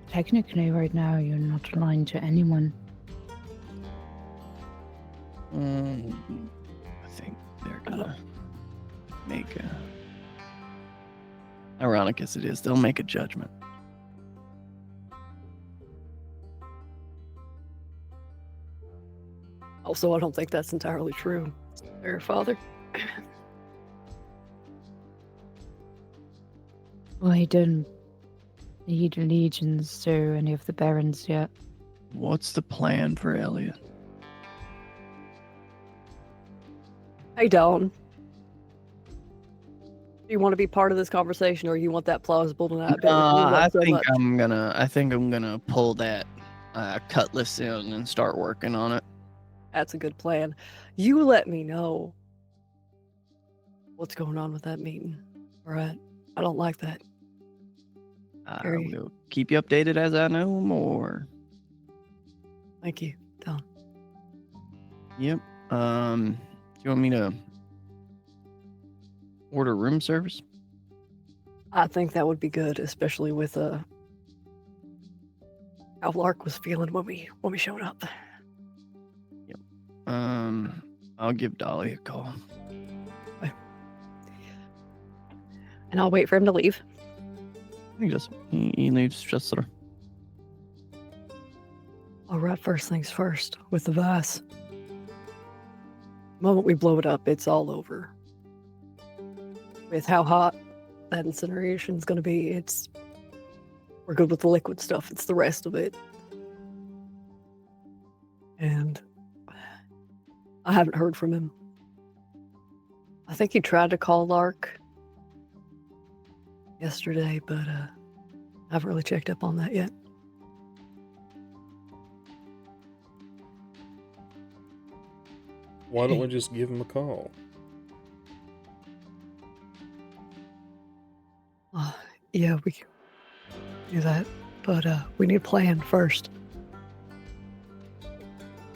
Technically, right now, you're not aligned to anyone. I think they're gonna make a... Ironic as it is, they'll make a judgment. Also, I don't think that's entirely true. Your father? Well, he didn't lead legions to any of the barons yet. What's the plan for Elliot? Hey, Dawn. Do you want to be part of this conversation, or you want that plausible to not be? I think I'm gonna pull that cutlass in and start working on it. That's a good plan. You let me know what's going on with that meeting. All right. I don't like that. I Very- will keep you updated as I know more. Thank you, Dawn. Yep. Do you want me to order room service? I think that would be good, especially with how Lark was feeling when we showed up. I'll give Dolly a call. And I'll wait for him to leave. He leaves just sort of. All right, first things first, with the vice. The moment we blow it up, it's all over. With how hot that incineration is going to be, we're good with the liquid stuff. It's the rest of it. And I haven't heard from him. I think he tried to call Lark yesterday, but I haven't really checked up on that yet. Why don't we just give him a call? Yeah, we can do that, but we need a plan first.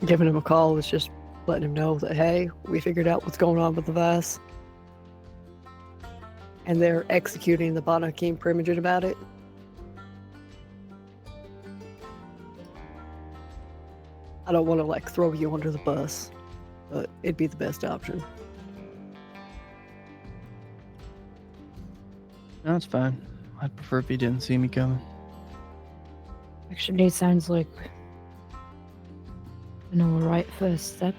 Giving him a call is just letting him know that, hey, we figured out what's going on with the vice. And they're executing the Banakim Primogen about it. I don't want to, throw you under the bus, but it'd be the best option. No, it's fine. I'd prefer if he didn't see me coming. Actually, it sounds like an alright first step.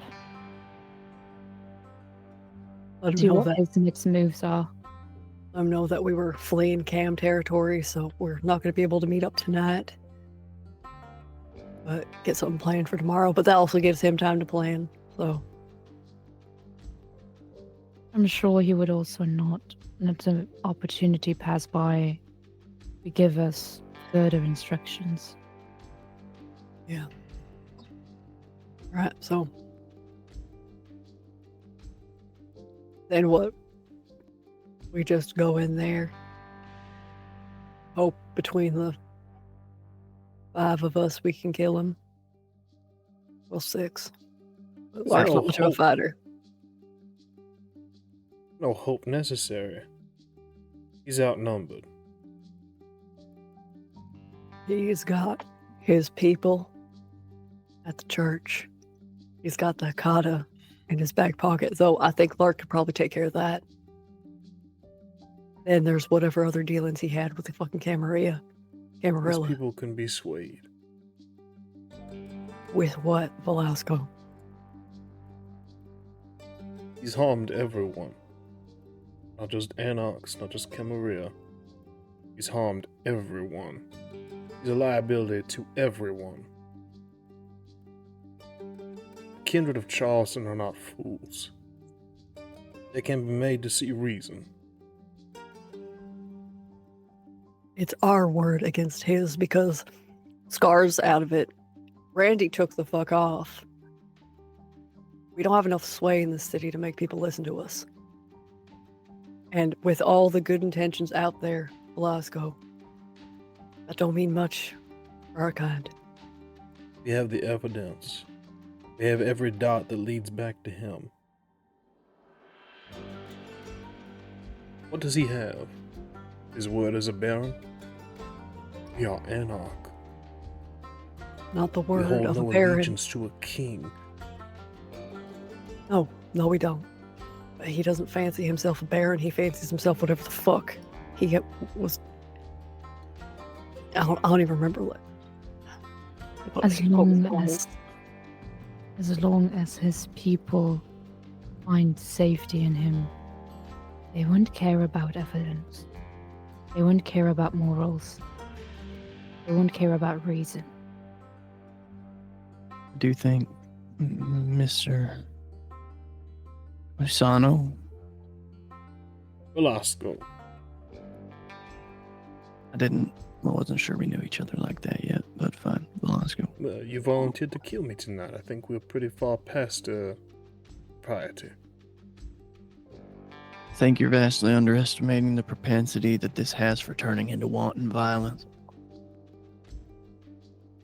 Let him See know what that. his next moves are. Let him know that we were fleeing Cam territory, so we're not going to be able to meet up tonight. But get something planned for tomorrow. But that also gives him time to plan. So I'm sure he would also not let the opportunity pass by to give us further instructions. Yeah. Right, so then what? We just go in there. Hope between the 5 of us we can kill him. Well, 6. But Lark's not much of a fighter. No hope necessary. He's outnumbered. He's got his people at the church. He's got the kata in his back pocket, though I think Lark could probably take care of that. Then there's whatever other dealings he had with the fucking These Camarilla. people can be swayed. With what, Velasco? He's harmed everyone. Not just Anarchs, not just Camarilla. He's harmed everyone. He's a liability to everyone. The kindred of Charleston are not fools. They can be made to see reason. It's our word against his because Scar's out of it. Randy took the fuck off. We don't have enough sway in this city to make people listen to us. And with all the good intentions out there, Velasco, that don't mean much for our kind. We have the evidence. We have every dot that leads back to him. What does he have? His word as a baron? We are Anarch. Not the We word hold of a no baron. allegiance to a king. No, we don't. He doesn't fancy himself a baron. He fancies himself whatever the fuck he was. I don't even remember what. As long as his people find safety in him, they won't care about evidence. They won't care about morals. They won't care about reason. I do think Mr. Musano, Velasco. I wasn't sure we knew each other like that yet, but fine, Velasco. You volunteered to kill me tonight. I think we're pretty far past propriety. I think you're vastly underestimating the propensity that this has for turning into wanton violence.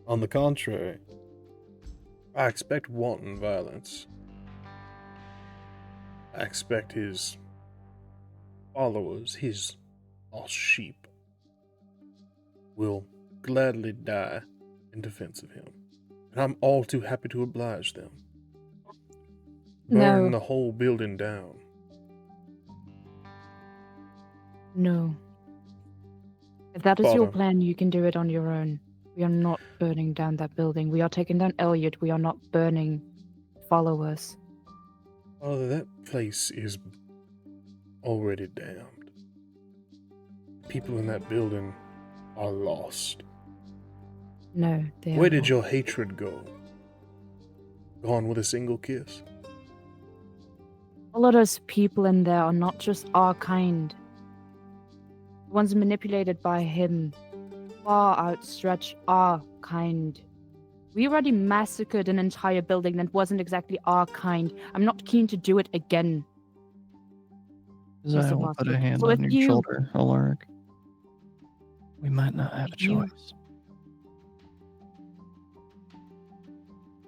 On the contrary, I expect wanton violence. I expect his followers, his lost sheep, will gladly die in defense of him. And I'm all too happy to oblige them. Burn the whole building down. No. If that is your Father. plan, you can do it on your own. We are not burning down that building. We are taking down Elliot. We are not burning followers. Oh, that place is already damned. People in that building are lost. No, they are Where did not. your hatred go? Gone with a single kiss? All of those people in there are not just our kind. The ones manipulated by him far outstretch our kind. We already massacred an entire building that wasn't exactly our kind. I'm not keen to do it again. As I Mr. will put a Boston. hand So on if your you- shoulder, Alaric. We might not have a You- choice.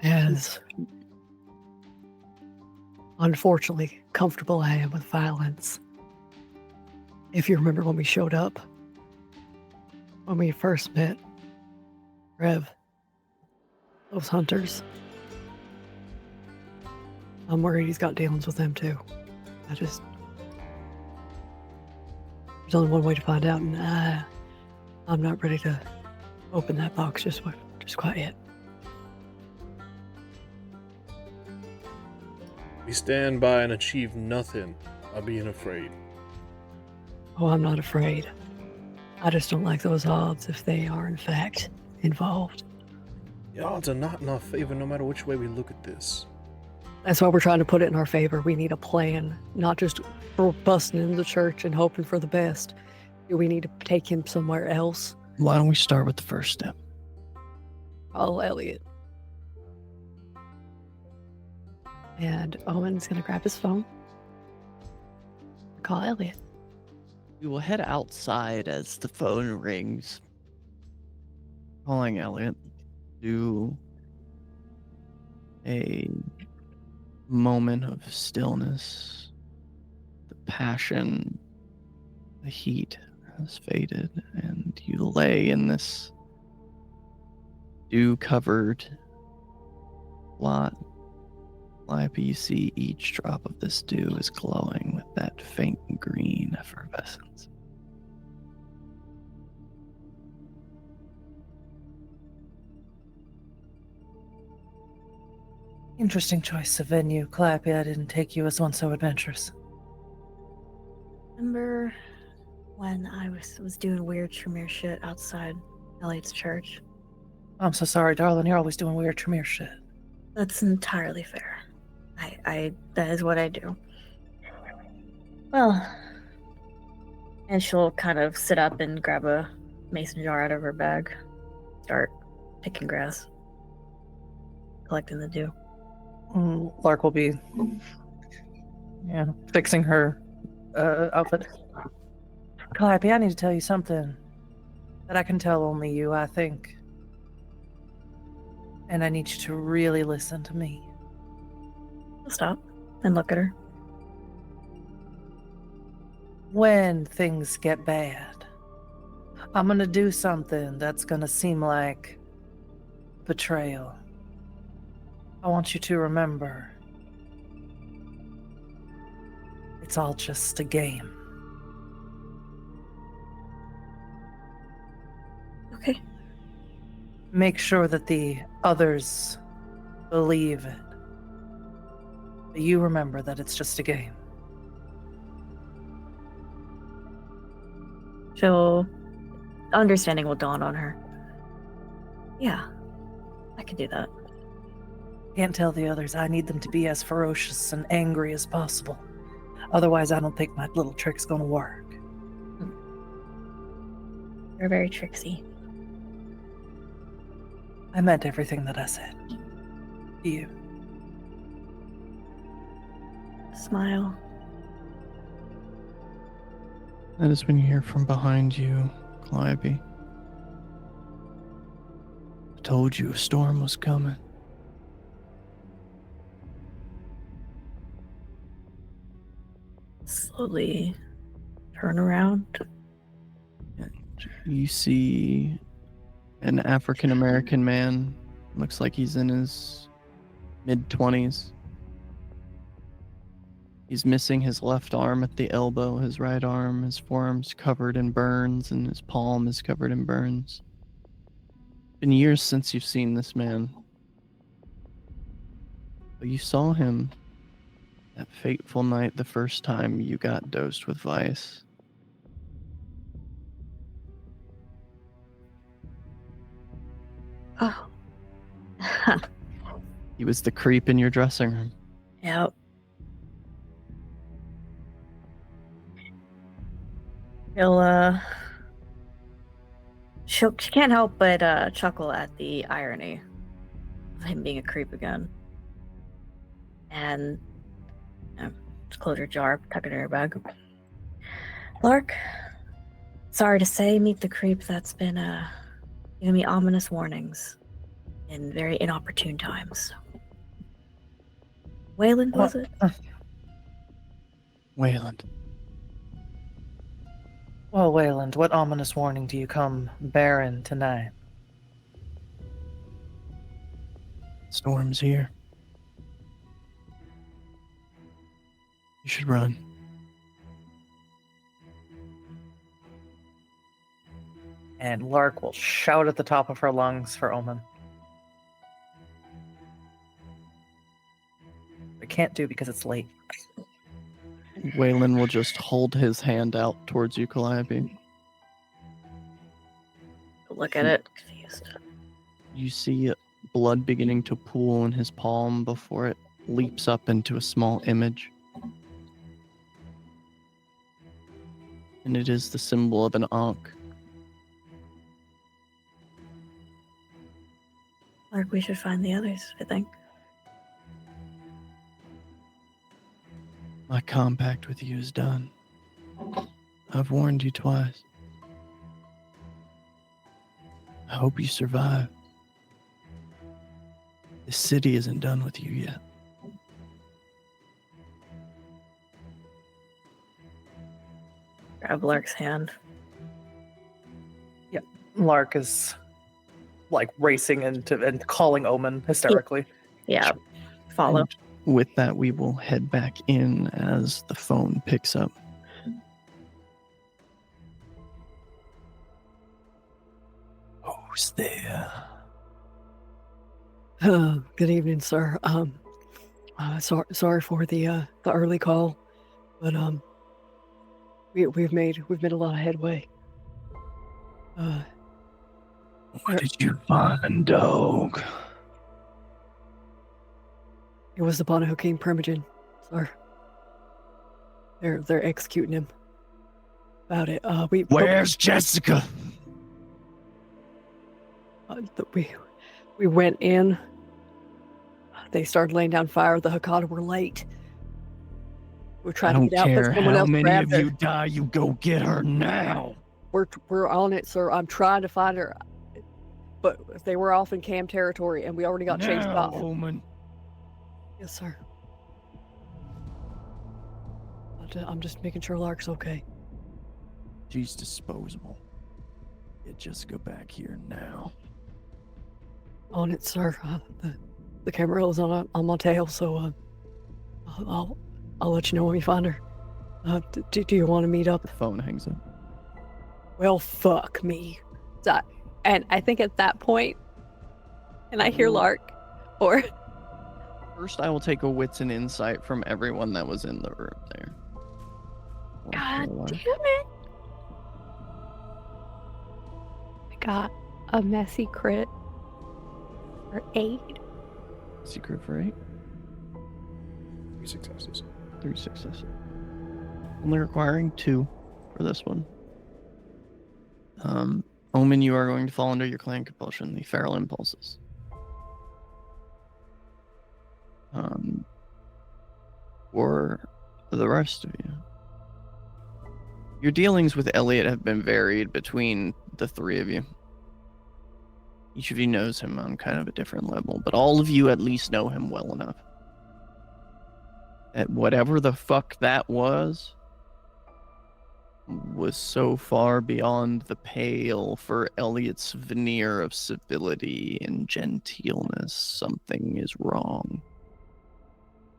As unfortunately comfortable I am with violence. If you remember when we showed up, when we first met Rev, those hunters, I'm worried he's got dealings with them too. There's only one way to find out, and I'm not ready to open that box just quite yet. We stand by and achieve nothing by being afraid. Oh, I'm not afraid. I just don't like those odds if they are in fact involved. The odds are not in our favor no matter which way we look at this. That's why we're trying to put it in our favor. We need a plan, not just busting into the church and hoping for the best. Do we need to take him somewhere else? Why don't we start with the first step? call Elliot. And Owen's gonna grab his phone. Call Elliot. We will head outside as the phone rings. Calling Elliot to a moment of stillness. The passion, the heat has faded, and you lay in this dew-covered lot. You see each drop of this dew is glowing with that faint green effervescence. Interesting choice of venue. Clappy, I didn't take you as one so adventurous. Remember when I was doing weird Tremere shit outside Elliot's church? I'm so sorry, darling. You're always doing weird Tremere shit. That's entirely fair. I that is what I do. Well, and she'll kind of sit up and grab a mason jar out of her bag, start picking grass, collecting the dew. Lark will be, fixing her outfit. Calliope, I need to tell you something that I can tell only you, I think. And I need you to really listen to me. I'll stop and look at her. When things get bad, I'm gonna do something that's gonna seem like betrayal. I want you to remember, it's all just a game. Okay. Make sure that the others believe it. But you remember that it's just a game. Understanding will dawn on her. Yeah, I can do that. Can't tell the others I need them to be as ferocious and angry as possible. Otherwise, I don't think my little trick's gonna work. You're very tricksy. I meant everything that I said. To you. Smile. That is when you hear from behind you, Calliope. I told you a storm was coming. Slowly turn around. And you see an African American man. Looks like he's in his mid-20s. He's missing his left arm at the elbow, his right arm, his forearm's covered in burns, and his palm is covered in burns. Been years since you've seen this man. But you saw him that fateful night the first time you got dosed with Vice. Oh. He was the creep in your dressing room. Yep. She can't help but chuckle at the irony of him being a creep again. And just close her jar, tuck it in her bag. Lark, sorry to say, meet the creep that's been giving me ominous warnings in very inopportune times. Wayland, was it? Wayland. Well, Wayland, what ominous warning do you come bearing tonight? Storm's here. You should run. And Lark will shout at the top of her lungs for Omen. I can't do because it's late. Waylon will just hold his hand out towards you, Calliope. Look at it. Confused. You see blood beginning to pool in his palm before it leaps up into a small image. And it is the symbol of an Ankh. Lark, we should find the others, I think. My compact with you is done. I've warned you twice. I hope you survive. The city isn't done with you yet. Grab Lark's hand. Lark is like racing into and calling Omen hysterically. Yeah. Follow. And with that, we will head back in as the phone picks up. Who's there? Good evening, sir. Sorry for the early call, but we've made a lot of headway. What did you find, dog? It was the Bono King Primogen, sir. They're executing him. About it. Where's Jessica? We went in. They started laying down fire. The Hakata were late. We're I trying to don't get out, care but someone how else many grabbed of her. you die, you go get her now. We're on it, sir. I'm trying to find her, but they were off in Cam territory, and we already got chased Now, off. Omen. Yes, sir. I'm just making sure Lark's okay. She's disposable. Get Jessica back here now. On it, sir. The camera is on my tail, so I'll let you know when we find her. Do you want to meet up? The phone hangs up. Well, fuck me. And I think at that point, and I hear Lark, or First, I will take a wits and insight from everyone that was in the room there. God Lark. damn it. I got a messy crit for 8. Secret for 8. 3 successes. 3 successes. Only requiring 2 for this one. Omen, you are going to fall under your clan compulsion, the feral impulses. For the rest of you, your dealings with Elliot have been varied between the 3 of you. Each of you knows him on kind of a different level, but all of you at least know him well enough that whatever the fuck that was so far beyond the pale for Elliot's veneer of civility and genteelness. Something is wrong.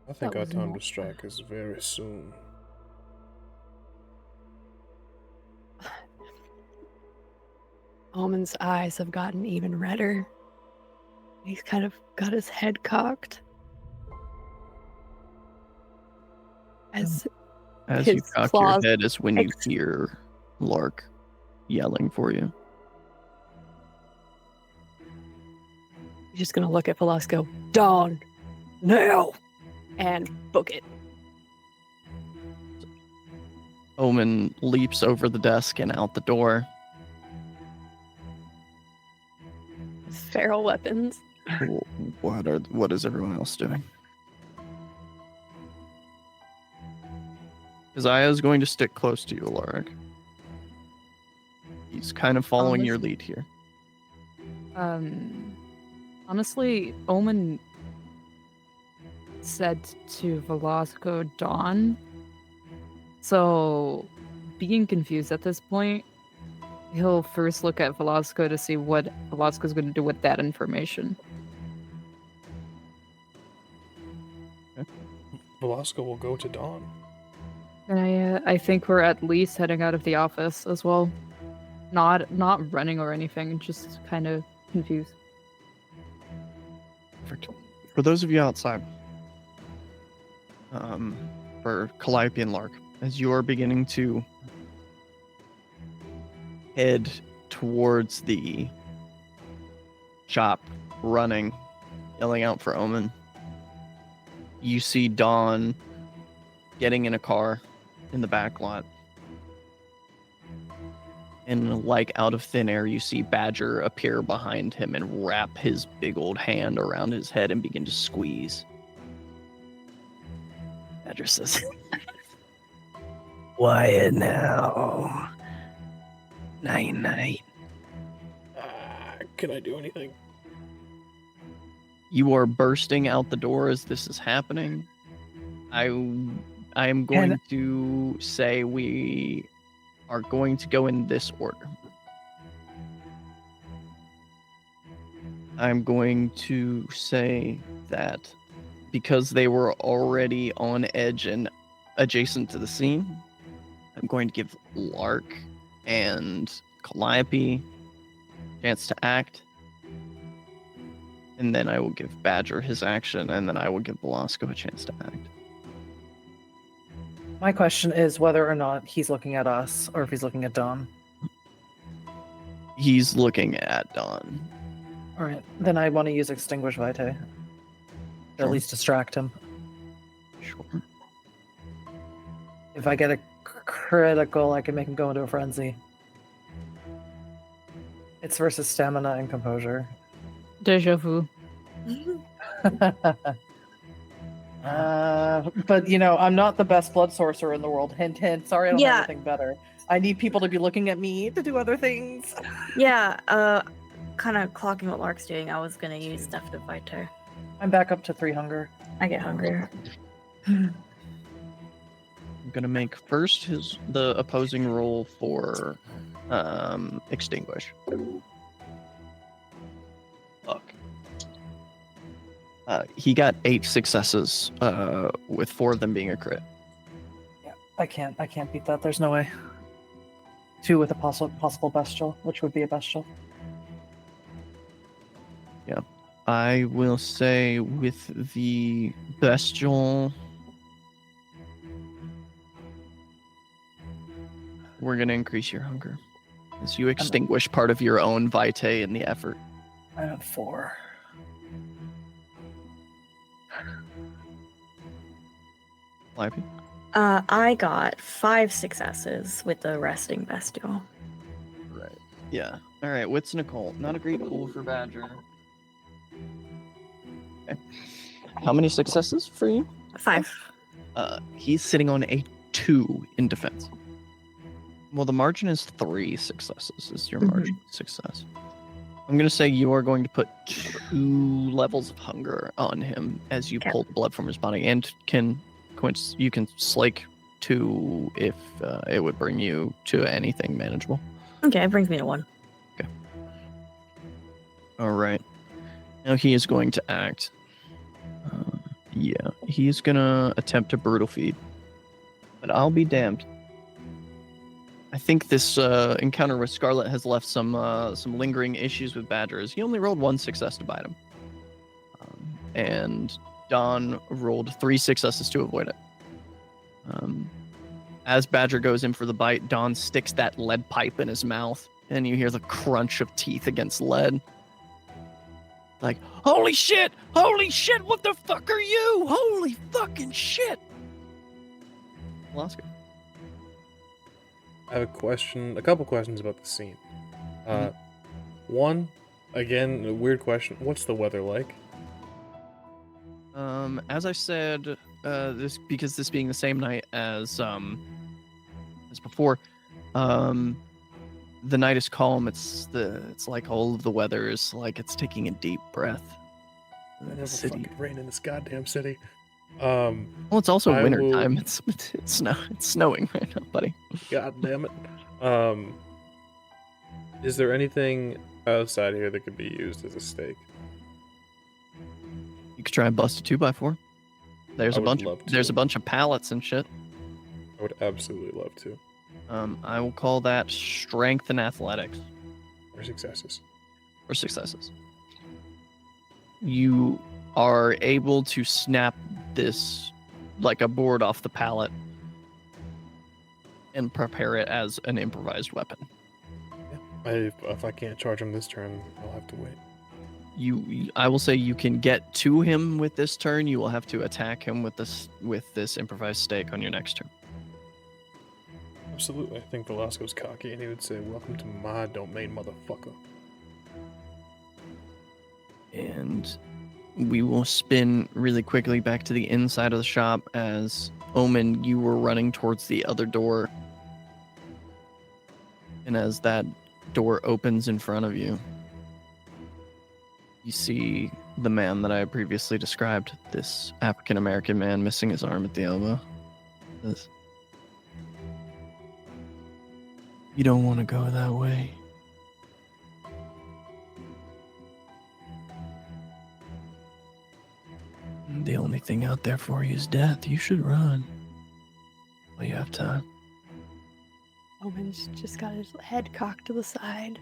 I think That our was time not to strike is very soon. Omen's eyes have gotten even redder. He's kind of got his head cocked. As As you his cock claws your head is when you ex- hear Lark yelling for you. he's just gonna look at Velasco. Dawn, now, and book it. Omen leaps over the desk and out the door. feral weapons. What is everyone else doing? Isaiah is going to stick close to you, Alaric. He's kind of following your lead here. Honestly, Omen said to Velasco Dawn. So, being confused at this point, he'll first look at Velasco to see what Velasco's going to do with that information. Velasco will go to Dawn. And I think we're at least heading out of the office as well. Not running or anything, just kind of confused. Perfect. For those of you outside, for Calliope and Lark, as you are beginning to head towards the shop, running, yelling out for Omen, you see Dawn getting in a car in the back lot. And like out of thin air, you see Badger appear behind him and wrap his big old hand around his head and begin to squeeze. Badger says, "Quiet now. Night night." Can I do anything? You are bursting out the door as this is happening. I am going to say we are going to go in this order. I'm going to say that because they were already on edge and adjacent to the scene, I'm going to give Lark and Calliope a chance to act. And then I will give Badger his action, and then I will give Velasco a chance to act. My question is whether or not he's looking at us or if he's looking at Dawn. He's looking at Dawn. All right, then I want to use Extinguish Vitae. To Sure. at least distract him. Sure. If I get a critical, I can make him go into a frenzy. It's versus stamina and composure. Deja vu. But you know, I'm not the best blood sorcerer in the world. Hint, hint. Sorry, I don't Yeah. have anything better. I need people to be looking at me to do other things. Yeah, kind of clocking what Lark's doing. I was gonna use stuff to fight her. I'm back up to 3 hunger. I get hungrier. I'm gonna make first the opposing roll for Extinguish. Fuck. He got 8 successes, with 4 of them being a crit. Yeah, I can't beat that. There's no way. 2 with a possible bestial, which would be a bestial. I will say with the bestial, we're gonna increase your hunger as you extinguish part of your own vitae in the effort. I'm at 4. Lippy? I got 5 successes with the resting bestial. Right. Yeah. All right. Wits and occult. Not a great pool for Badger. Okay. How many successes for you? 5. He's sitting on a 2 in defense. Well, the margin is 3 successes. Is your margin of success? I'm gonna say you are going to put 2 levels of hunger on him as you pull the blood from his body, and you can slake 2 if it would bring you to anything manageable. Okay, it brings me to 1. Okay. All right. Now he is going to act. Yeah, he's gonna attempt a brutal feed, but I'll be damned. I think this encounter with Scarlet has left some lingering issues with Badgers. He only rolled 1 success to bite him, and Dawn rolled 3 successes to avoid it. As Badger goes in for the bite, Dawn sticks that lead pipe in his mouth, and you hear the crunch of teeth against lead. Like, holy shit! Holy shit! What the fuck are you? Holy fucking shit! Alaska. I have a couple questions about the scene. One, again, a weird question. What's the weather like? As I said, this being the same night as before, the night is calm. It's like all of the weather is like it's taking a deep breath. Never City. fucking rain in this goddamn city. Well, it's also I winter will- time. It's snowing right now, buddy. God damn it. Is there anything outside here that could be used as a stake? You could try and bust a 2x4. There's I a would bunch. love There's to. a bunch of pallets and shit. I would absolutely love to. I will call that strength and athletics Or successes. or successes. You are able to snap this like a board off the pallet and prepare it as an improvised weapon. If I can't charge him this turn, I'll have to wait. I will say you can get to him with this turn. You will have to attack him with this improvised stake on your next turn. Absolutely. I think Velasco's cocky and he would say, "Welcome to my domain, motherfucker." And we will spin really quickly back to the inside of the shop as Omen, you were running towards the other door. And as that door opens in front of you, you see the man that I previously described, this African American man missing his arm at the elbow. Says, "You don't want to go that way." The only thing out there for you is death. You should run while you have time. Omen's just got his head cocked to the side.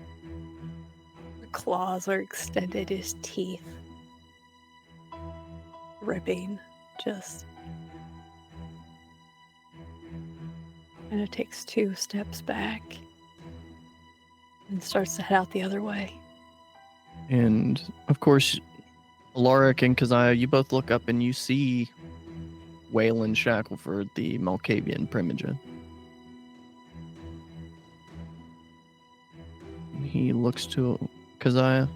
The claws are extended, his teeth ripping, just. And it takes 2 steps back and starts to head out the other way. And of course, Alaric and Keziah, you both look up and you see Waylon Shackleford, the Malkavian Primogen. And he looks to Keziah.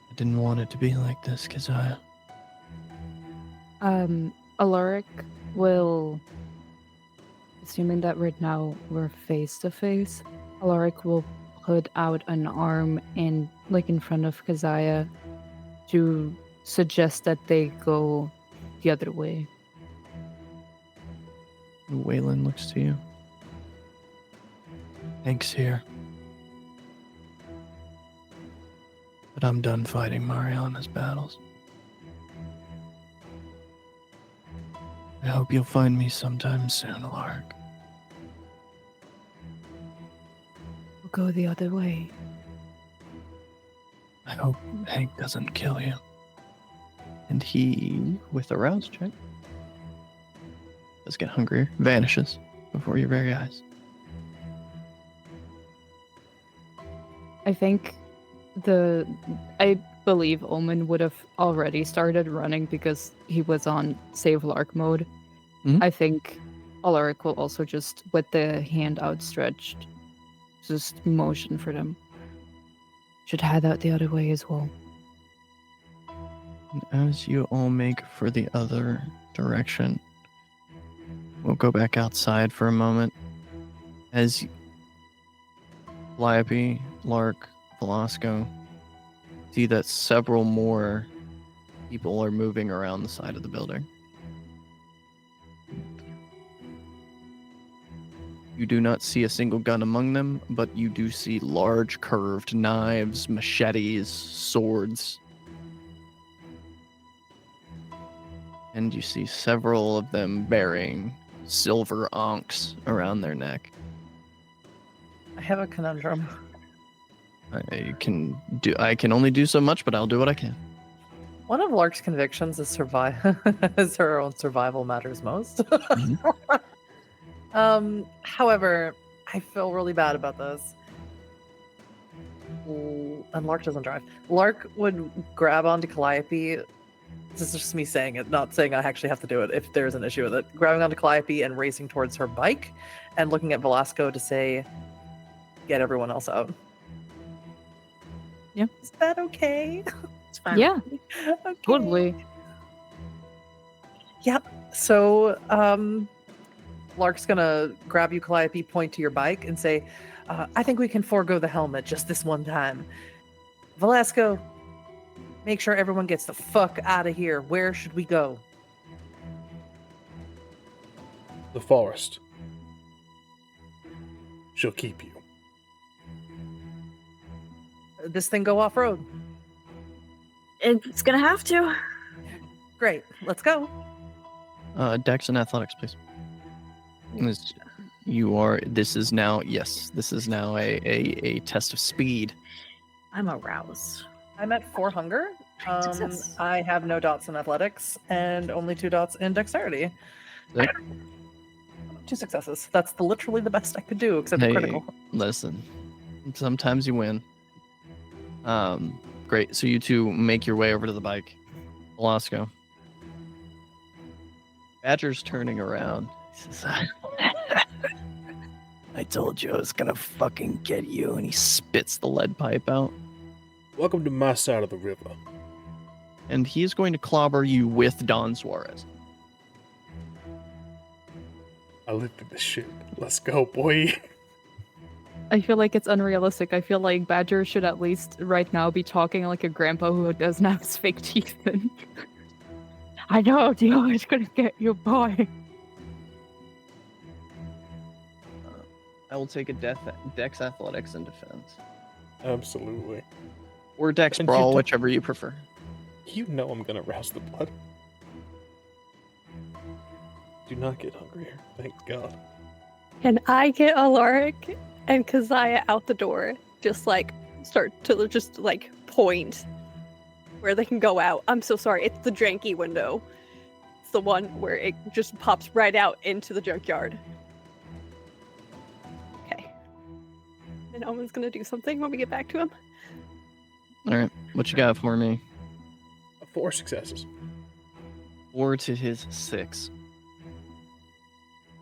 "I didn't want it to be like this, Keziah." Alaric will, assuming that right now we're face to face, Alaric will put out an arm in front of Keziah to suggest that they go the other way. Waylon looks to you. "Hank's here. But I'm done fighting Mariana's battles. I hope you'll find me sometime soon, Alaric." We'll go the other way. "I hope Hank doesn't kill you." And he, with a rouse check, does get hungrier, vanishes before your very eyes. I think I believe Omen would have already started running because he was on save Lark mode. Mhm. I think Alaric will also just, with the hand outstretched, just motion for them. Should head out the other way as well. And as you all make for the other direction, we'll go back outside for a moment. As Calliope, Lark, Velasco see that several more people are moving around the side of the building. You do not see a single gun among them, but you do see large curved knives, machetes, swords. And you see several of them bearing silver ankhs around their neck. I have a conundrum. I can only do so much, but I'll do what I can. One of Lark's convictions is is her own survival matters most. However, I feel really bad about this. And Lark doesn't drive. Lark would grab onto Calliope. This is just me saying it, not saying I actually have to do it if there's an issue with it. Grabbing onto Calliope and racing towards her bike and looking at Velasco to say, "Get everyone else out." Yeah. Is that okay? It's fine. Yeah, Okay. totally. Yep. So, Lark's gonna grab you, Calliope, point to your bike, and say, "I think we can forego the helmet just this one time. Velasco, make sure everyone gets the fuck out of here. Where should we go?" The forest. She'll keep you. This thing go off road. It's gonna have to. Great. Let's go. Dex and athletics, please. This is now a test of speed. I'm aroused. I'm at 4 hunger. Success. I have no dots in athletics and only 2 dots in dexterity. Sick. 2 successes. That's literally the best I could do, except Hey, a critical. Listen, sometimes you win. Great. So you two make your way over to the bike. Velasco. Badger's turning around. He says, I told you I was gonna fucking get you, and he spits the lead pipe out. Welcome to my side of the river. And he is going to clobber you with Don Suarez. I lifted the ship. Let's go, boy. I feel like it's unrealistic. I feel like Badger should at least right now be talking like a grandpa who doesn't have his fake teeth in. I know, Dio is gonna get you, boy. I will take a Dex Athletics and Defense. Absolutely. Or Dex And Brawl, you whichever you prefer. You know I'm gonna rouse the blood. Do not get hungrier. Thank God. And I get Alaric and Keziah out the door. Just like start to just like point where they can go out. I'm so sorry. It's the janky window. It's the one where it just pops right out into the junkyard. Okay. And Omen's gonna do something when we get back to him. All right, what you got for me? 4 successes. 4 to his 6.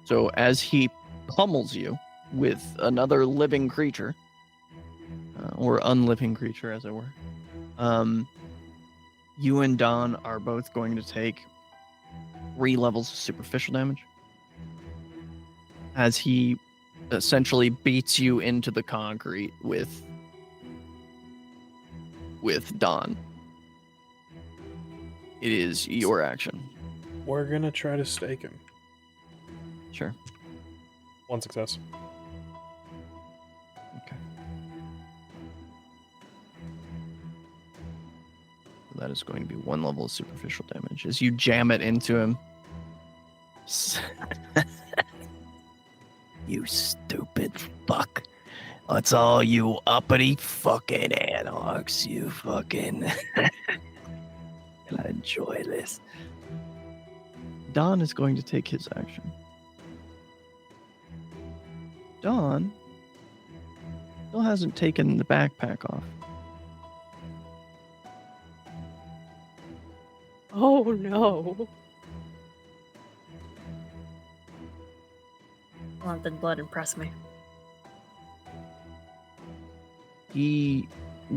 So as he pummels you with another living creature, or unliving creature, as it were, you and Don are both going to take 3 levels of superficial damage as he essentially beats you into the concrete with Don. It is your action. We're gonna try to stake him. Sure. 1 success. Okay. That is going to be 1 level of superficial damage as you jam it into him. You stupid fuck. That's all you uppity fucking anarchs. You fucking... I enjoy this. Don is going to take his action. Don still hasn't taken the backpack off. Oh no. Let the blood impress me. He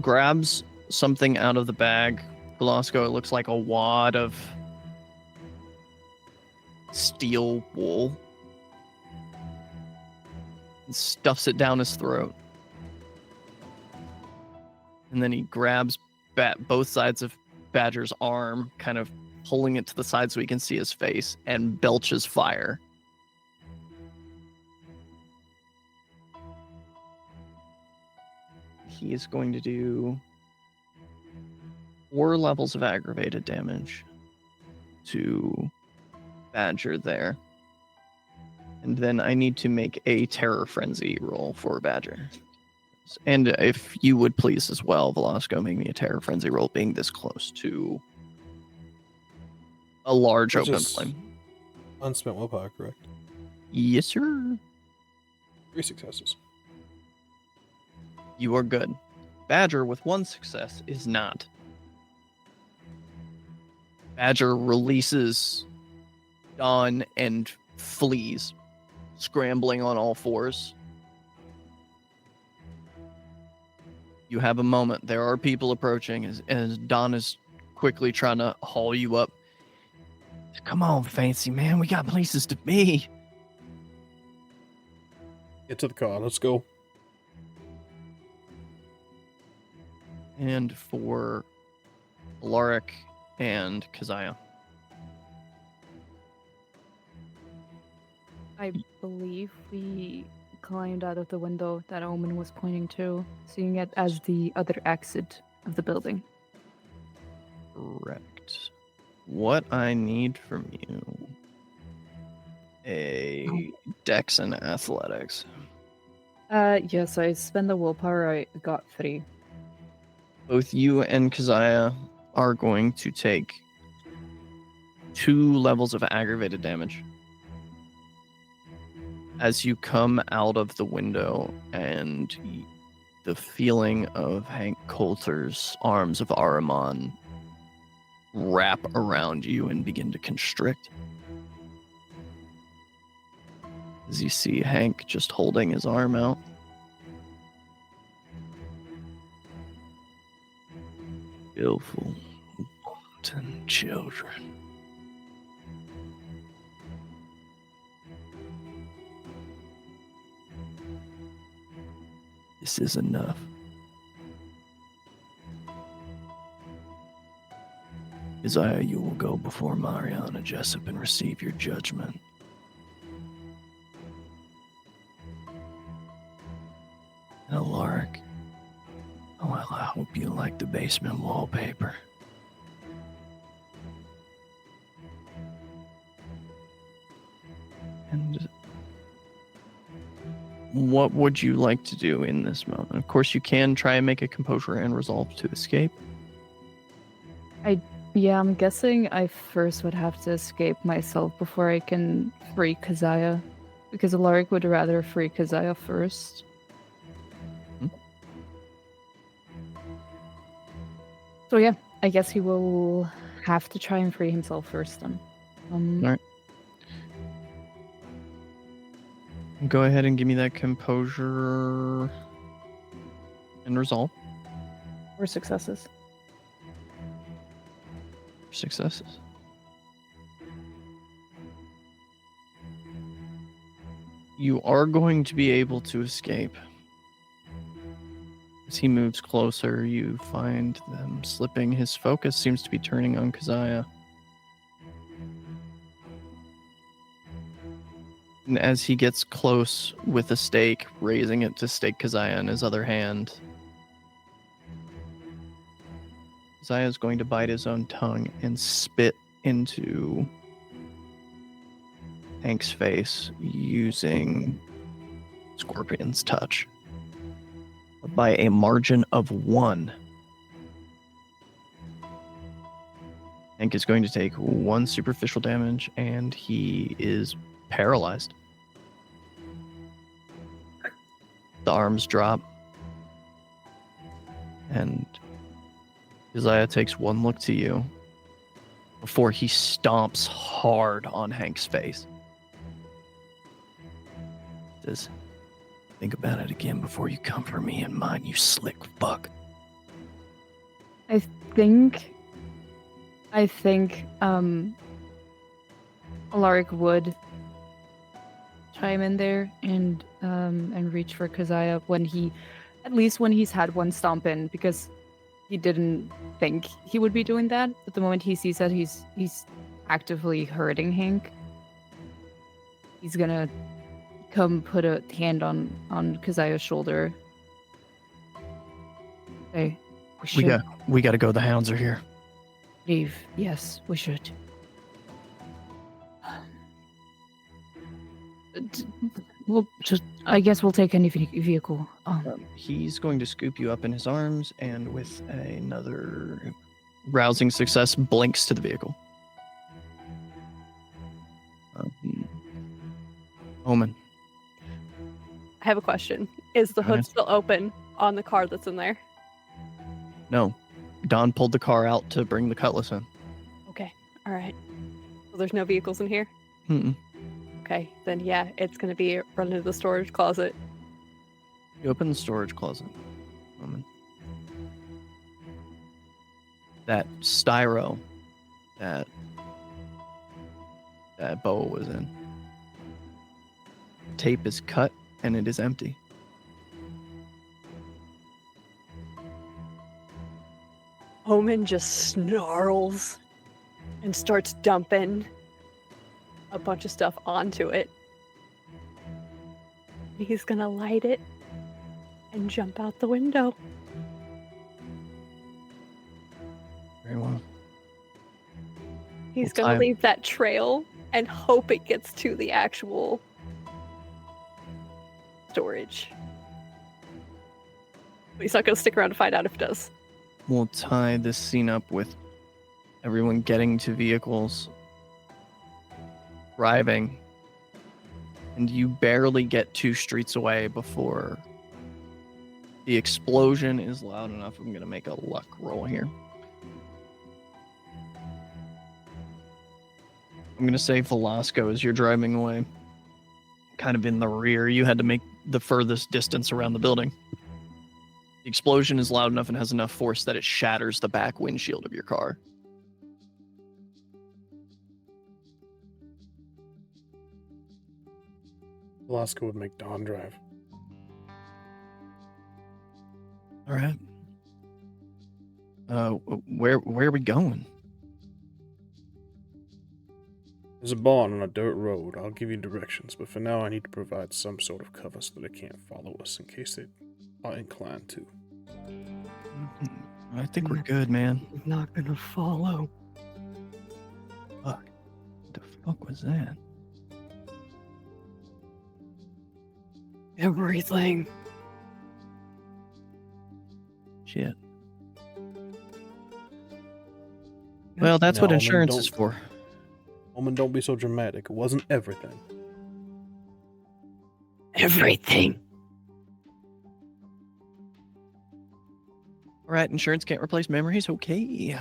grabs something out of the bag. Velasco, it looks like a wad of steel wool. And stuffs it down his throat. And then he grabs both sides of Badger's arm, kind of pulling it to the side so he can see his face, and belches fire. He is going to do 4 levels of aggravated damage to Badger there. And then I need to make a terror frenzy roll for Badger. And if you would please as well, Velasco, make me a terror frenzy roll, being this close to a large Which open is flame. Unspent willpower, correct? Yes, sir. 3 successes. You are good. Badger with 1 success is not. Badger releases Dawn and flees, scrambling on all 4s. You have a moment. There are people approaching as Dawn is quickly trying to haul you up. Come on, fancy man. We got places to be. Get to the car. Let's go. And for Alaric and Keziah. I believe we climbed out of the window that Omen was pointing to, seeing it as the other exit of the building. Correct. What I need from you, a Dex and Athletics. Yes, I spent the willpower, I got 3. Both you and Keziah are going to take 2 levels of aggravated damage. As you come out of the window and the feeling of Hank Coulter's arms of Ahriman wrap around you and begin to constrict, As you see Hank just holding his arm out. Willful, wanton children. This is enough. Isaiah, you will go before Mariana Jessup and receive your judgment. And Alaric, oh, well, I hope you like the basement wallpaper. And what would you like to do in this moment? Of course, you can try and make a composure and resolve to escape. Yeah, I'm guessing I first would have to escape myself before I can free Keziah. Because Alaric would rather free Keziah first. So yeah, I guess he will have to try and free himself first then. Alright. Go ahead and give me that composure and resolve. Or successes. Successes. You are going to be able to escape. As he moves closer, you find them slipping. His focus seems to be turning on Keziah. And as he gets close with a stake, raising it to stake Keziah in his other hand, Keziah is going to bite his own tongue and spit into Hank's face using Scorpion's touch by a margin of 1. Hank is going to take 1 superficial damage, and he is paralyzed. The arms drop, and Keziah takes 1 look to you before he stomps hard on Hank's face. Says, think about it again before you come for me and mine, you slick fuck. I think Alaric would chime in there and reach for Keziah when he's had 1 stomp in, because he didn't think he would be doing that. But the moment he sees that he's actively hurting Hank, he's gonna come put a hand on Keziah's shoulder. Hey, We gotta go. The hounds are here. leave. Yes, we should. I guess we'll take any vehicle. He's going to scoop you up in his arms, and with another rousing success, blinks to the vehicle. Omen. I have a question. Is the Go ahead. hood still open on the car that's in there? No. Don pulled the car out to bring the cutlass in. Okay. All right. So there's no vehicles in here? Mm-mm. Okay. Then yeah, it's going to be run into the storage closet. You open the storage closet. Omen. That styro that Boa was in. Tape is cut and it is empty. Omen just snarls and starts dumping a bunch of stuff onto it. He's gonna light it and jump out the window. Very well. He's Well, gonna time. leave that trail and hope it gets to the actual storage. But he's not gonna stick around to find out if it does. We'll tie this scene up with everyone getting to vehicles, driving, and you barely get 2 streets away before the explosion is loud enough. I'm going to make a luck roll here. I'm going to say Velasco as you're driving away. kind of in the rear. You had to make the furthest distance around the building. The explosion is loud enough and has enough force that it shatters the back windshield of your car. Velasco would make Dawn drive. All right. Where are we going? There's a barn on a dirt road. I'll give you directions, but for now I need to provide some sort of cover so they can't follow us in case they are inclined to. I think we're good, man. I'm not gonna follow. Fuck. What the fuck was that? Everything. Shit. Well, that's what No, man, insurance is for. Woman, don't be so dramatic. It wasn't everything. Everything. All right, insurance can't replace memories. Okay.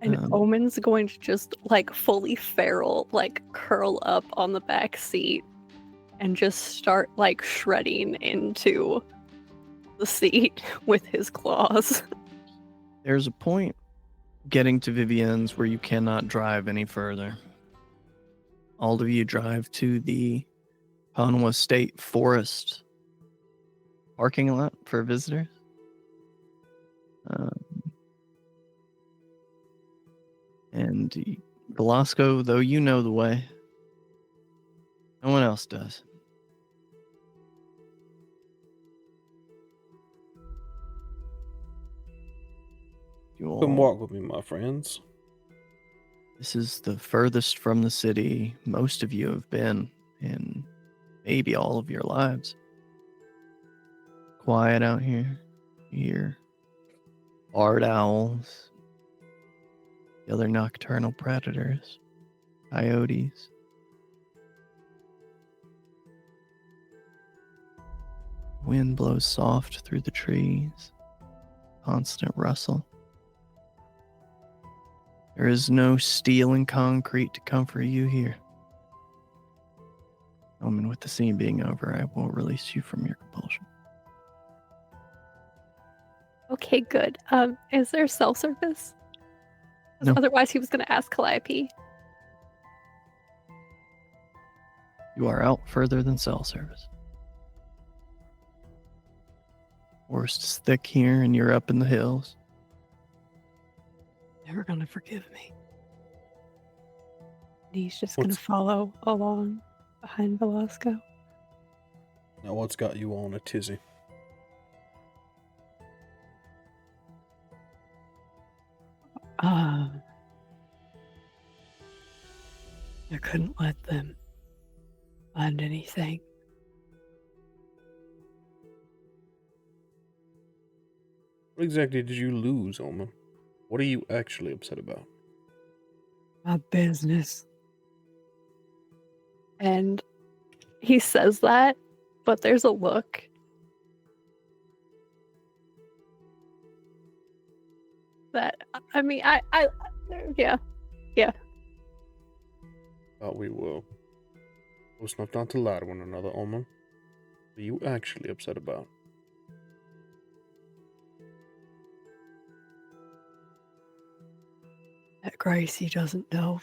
And Omen's going to just like fully feral, like curl up on the back seat and just start like shredding into the seat with his claws. There's a point getting to Vivienne's where you cannot drive any further. All of you drive to the Panwa State Forest parking lot for visitors. And Velasco, though you know the way, no one else does. You Come all, walk with me, my friends. this is the furthest from the city most of you have been in maybe all of your lives. Quiet out here. You hear barred owls, the other nocturnal predators, coyotes. Wind blows soft through the trees, constant rustle. There is no steel and concrete to comfort you here. And with the scene being over, I will release you from your compulsion. Okay, good. Is there self-service? 'Cause No. otherwise he was gonna ask Calliope. You are out further than cell service. Forest is thick here, and you're up in the hills. Never gonna forgive me. He's just gonna What's- follow along behind Velasco. Now, what's got you on a tizzy? I couldn't let them find anything. What exactly did you lose, Oma? What are you actually upset about? My business. And he says that, but there's a look. That, I mean, yeah. Thought we will. Close enough not to lie to one another, Oma. What are you actually upset about? That Gracie doesn't know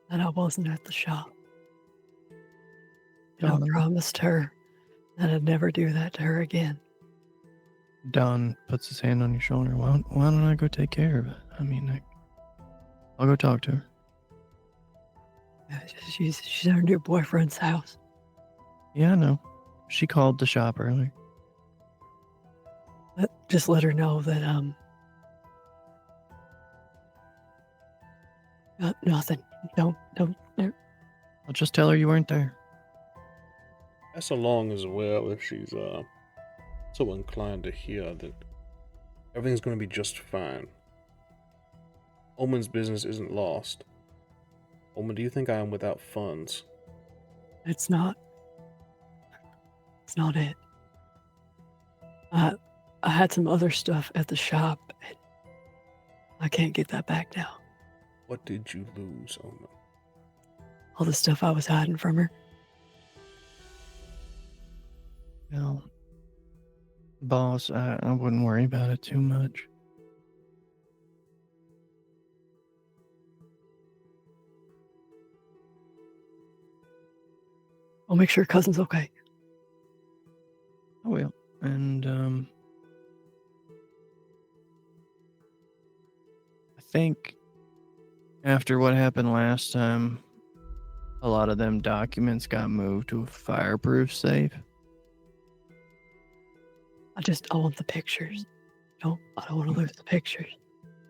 that I wasn't at the shop. And I Dawn. promised her that I'd never do that to her again. Don puts his hand on your shoulder. Why don't I go take care of it? I mean, I'll go talk to her. She's at her new boyfriend's house. Yeah, I know. She called the shop earlier. Just let her know that nothing. Don't. I'll just tell her you weren't there. That's so long as well if she's so inclined to hear that everything's going to be just fine. Omen's business isn't lost. Omen, do you think I am without funds? It's not. It's not it. I had some other stuff at the shop. And I can't get that back now. What did you lose, Omen? all the stuff I was hiding from her. Well, boss, I wouldn't worry about it too much. I'll make sure cousin's okay. I will. And, I think after what happened last time, a lot of them documents got moved to a fireproof safe. I want the pictures. I don't want to lose the pictures.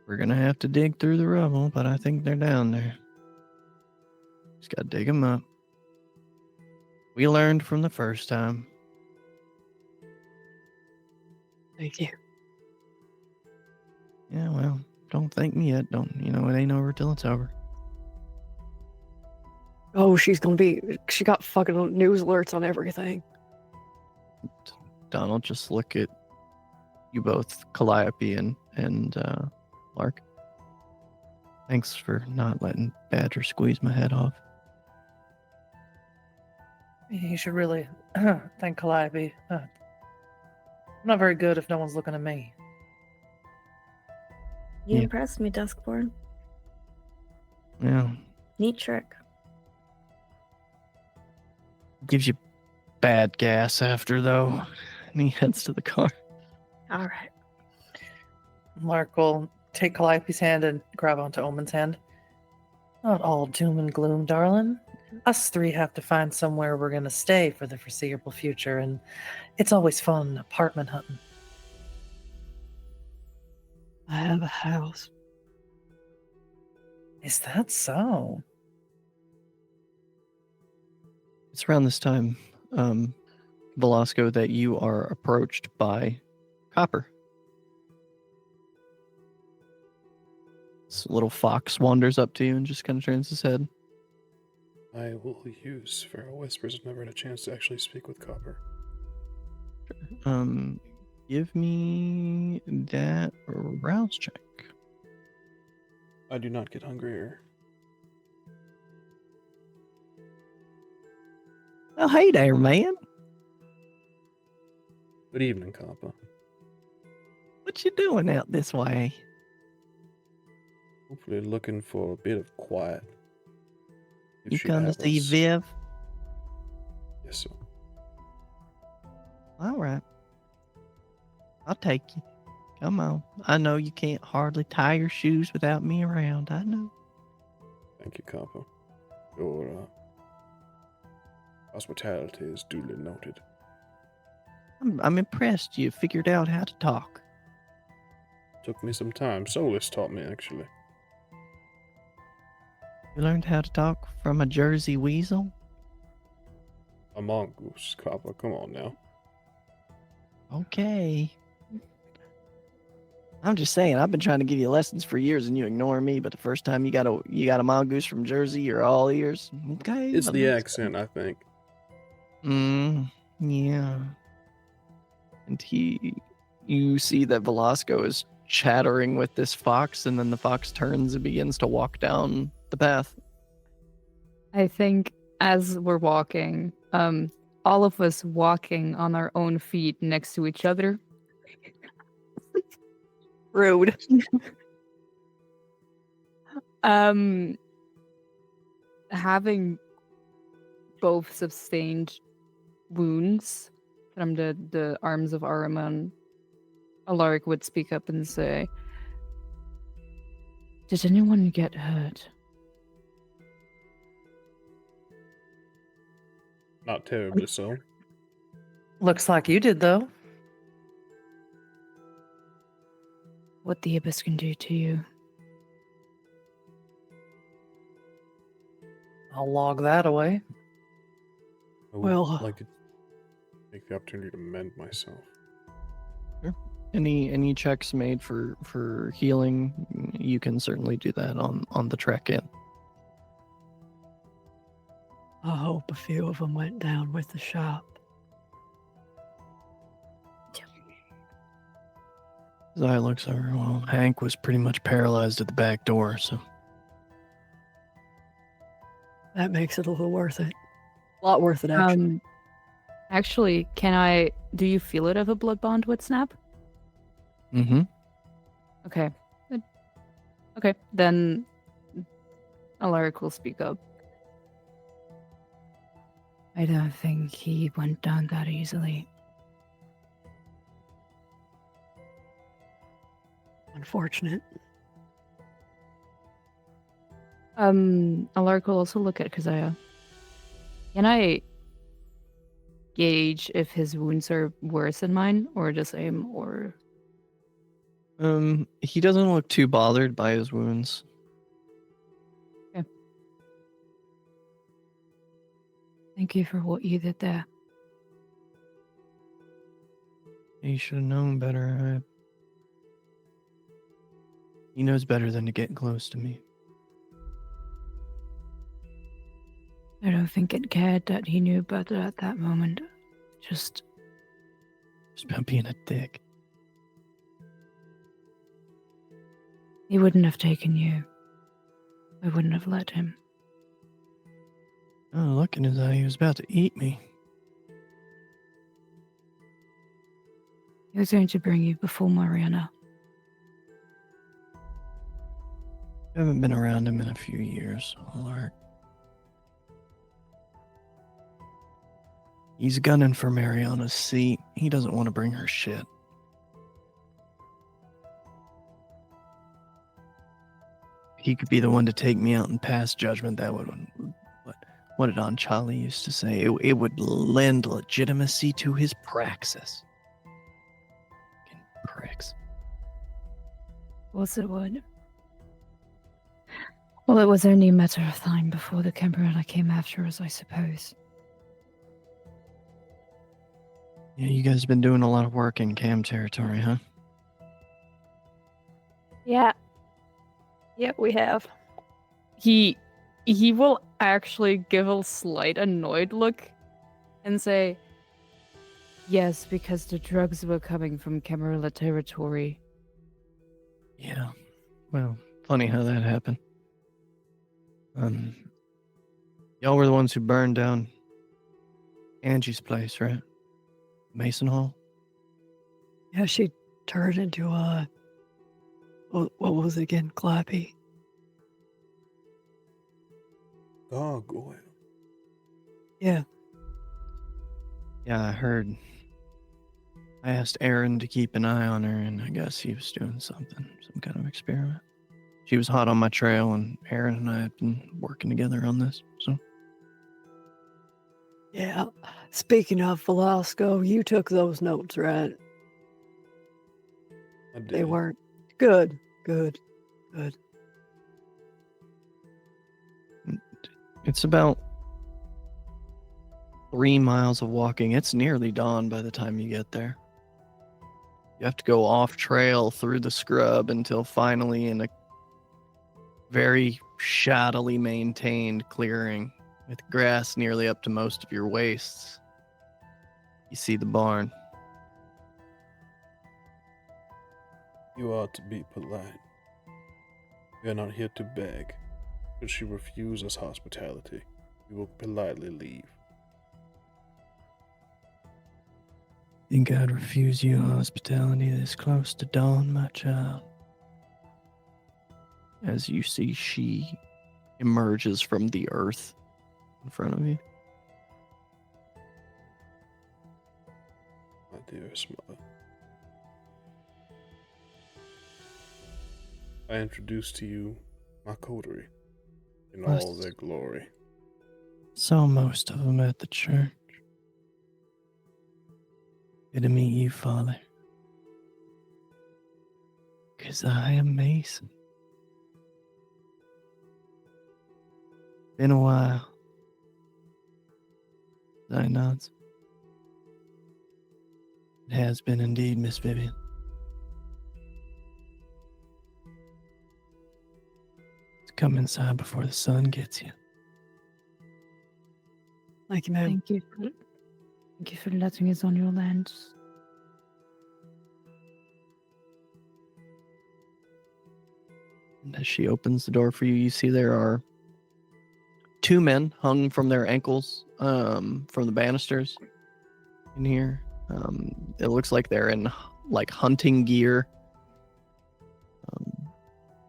We're gonna have to dig through the rubble, but I think they're down there. Just gotta dig them up. We learned from the first time. Thank you. Yeah, well, don't thank me yet. It ain't over till it's over. Oh, she got fucking news alerts on everything. Donald, just look at you both, Calliope and Lark. Thanks for not letting Badger squeeze my head off. You should really thank Calliope. I'm not very good if no one's looking at me. You Yeah. impressed me, Duskborn. Yeah, Neat trick. gives you bad gas after, though. And he heads to the car. All right. Lark will take Calliope's hand and grab onto Omen's hand. Not all doom and gloom, darling. Us three have to find somewhere we're going to stay for the foreseeable future, and it's always fun apartment hunting. I have a house. Is that so? It's around this time, Velasco, that you are approached by Copper. This little fox wanders up to you and just kind of turns his head. I will use Feral Whispers. I've never had a chance to actually speak with Copper. Give me that rouse check. I do not get hungrier. Oh, hey there, man. Good evening, Copper. What you doing out this way? Hopefully looking for a bit of quiet. If You she come to have see us. Viv? Yes, sir. All right. I'll take you. Come on. I know you can't hardly tie your shoes without me around. I know. Thank you, Copper. Your hospitality is duly noted. I'm impressed you figured out how to talk. Took me some time. Solus taught me, actually. You learned how to talk from a Jersey weasel? A mongoose, Copper. Come on now. Okay. I'm just saying, I've been trying to give you lessons for years and you ignore me, but the first time you got a mongoose from Jersey, you're all ears. Okay. It's that the makes accent, I think. Yeah. And you see that Velasco is chattering with this fox, and then the fox turns and begins to walk down the path. I think as we're walking, all of us walking on our own feet next to each other. Rude. Having both sustained wounds from the arms of Ahriman, Alaric would speak up and say, "Did anyone get hurt?" Not terribly so. Looks like you did, though. What the abyss can do to you. I'll log that away. I would Well, like to take the opportunity to mend myself. Any checks made for healing, you can certainly do that on the trek in. I hope a few of them went down with the shop. Zai looks over. Well, Hank was pretty much paralyzed at the back door, so That makes it a little worth it. A lot worth it, actually. Actually, do you feel it if a blood bond would snap? Mm-hmm. Okay. Okay, then Alaric will speak up. I don't think he went down that easily. Unfortunate. Alaric will also look at Kazaya. Can I gauge if his wounds are worse than mine, or the same, or... He doesn't look too bothered by his wounds. Thank you for what you did there. He should have known better. He knows better than to get close to me. I don't think it cared that he knew better at that moment. Just about being a dick. he wouldn't have taken you. I wouldn't have let him. Oh, look in his eye. He was about to eat me. He was going to bring you before Mariana. I haven't been around him in a few years, Alaric. He's gunning for Mariana's seat. He doesn't want to bring her shit. He could be the one to take me out and pass judgment. That would, what did Aunt Charlie used to say? It would lend legitimacy to his praxis. Fucking pricks. Of course it would. Well, it was only a matter of time before the Camarilla came after us, I suppose. Yeah, you guys have been doing a lot of work in Cam territory, huh? Yeah. Yeah, we have. He will actually give a slight annoyed look and say, yes, because the drugs were coming from Camarilla territory. Yeah. Well, funny how that happened. Y'all were the ones who burned down Angie's place, right? Mason Hall? Yeah, she turned into what was it again? Clappy. Gargoyle. Yeah. Yeah, I heard. I asked Aaron to keep an eye on her, and I guess he was doing something, some kind of experiment. She was hot on my trail, and Aaron and I have been working together on this, so. Yeah. Speaking of Velasco, you took those notes, right? I did. They weren't good. Good. Good. It's about 3 miles of walking. It's nearly dawn by the time you get there. You have to go off trail through the scrub until finally in a very shaddily maintained clearing with grass nearly up to most of your waists, you see the barn. You ought to be polite. We are not here to beg. Should she refuse us hospitality, we will politely leave. Think I'd refuse you hospitality this close to dawn, my child? As you see, she emerges from the earth in front of you. My dearest mother. I introduce to you my coterie in all their glory. Saw most of them at the church. Good to meet you, Father. 'Cause I am Mason. Been a while. I nods. It has been indeed, Miss Vivian. Let's come inside before the sun gets you. Thank you, ma'am. Thank you for letting us on your land. And as she opens the door for you, you see there are 2 men hung from their ankles from the banisters in here. It looks like they're in like hunting gear.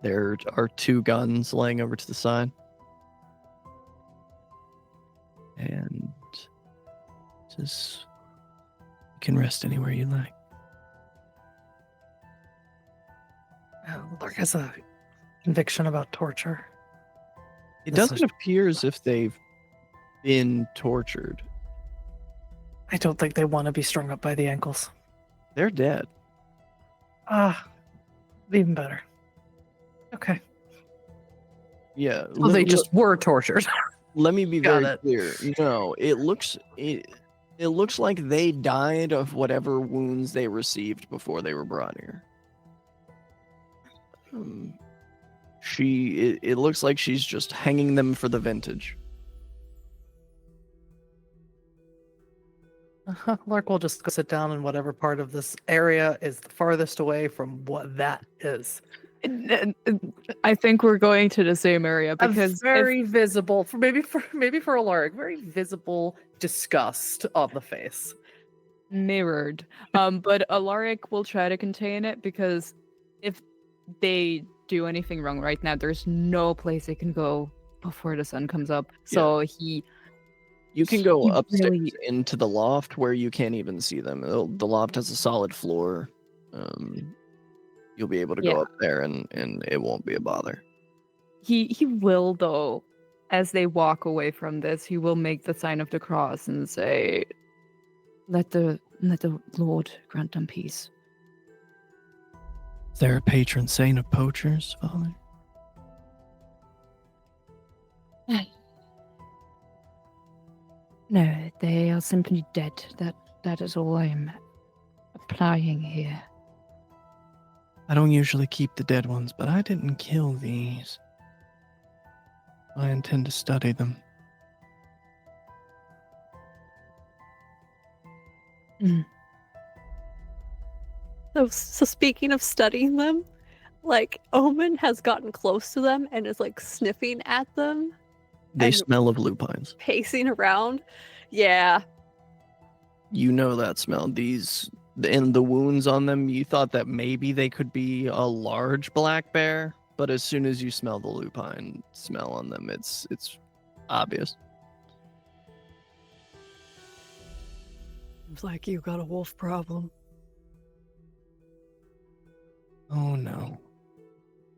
There are 2 guns laying over to the side. And says, you can rest anywhere you like. Lark has a conviction about torture. It This doesn't is- appear as if they've been tortured. I don't think they want to be strung up by the ankles. They're dead. Even better. Okay. Yeah. Well, they just were tortured. Let me be Got very it. clear. No, it looks like they died of whatever wounds they received before they were brought here. It looks like she's just hanging them for the vintage. Lark will just go sit down in whatever part of this area is the farthest away from what that is. I think we're going to the same area because A very visible, maybe for a Lark, very visible disgust on the face. mirrored. But Alaric will try to contain it because if they do anything wrong right now, there's no place they can go before the sun comes up. So You can go He upstairs really- into the loft where you can't even see them. The loft has a solid floor. You'll be able to Yeah. go up there and it won't be a bother. He will though, as they walk away from this, he will make the sign of the cross and say, Let the Lord grant them peace. Is there a patron saint of poachers, Father? No, they are simply dead. That is all I am applying here. I don't usually keep the dead ones, but I didn't kill these. I intend to study them. So speaking of studying them, like Omen has gotten close to them and is like sniffing at them, They And- smell of lupines. pacing around. Yeah, You know that smell. These and the wounds on them, you thought that maybe they could be a large black bear, but as soon as you smell the lupine smell on them, it's obvious. it's like you got a wolf problem. Oh no.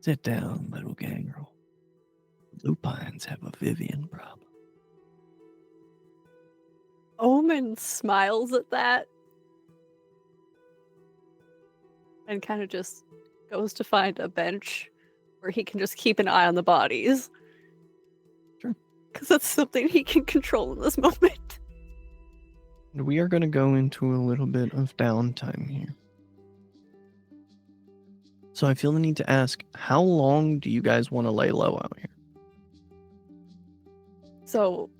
Sit down, little gangrel. Lupines have a Vivian problem. Omen smiles at that and kind of just goes to find a bench where he can just keep an eye on the bodies. Sure. Because that's something he can control in this moment. We are going to go into a little bit of downtime here. So I feel the need to ask, how long do you guys want to lay low out here? So,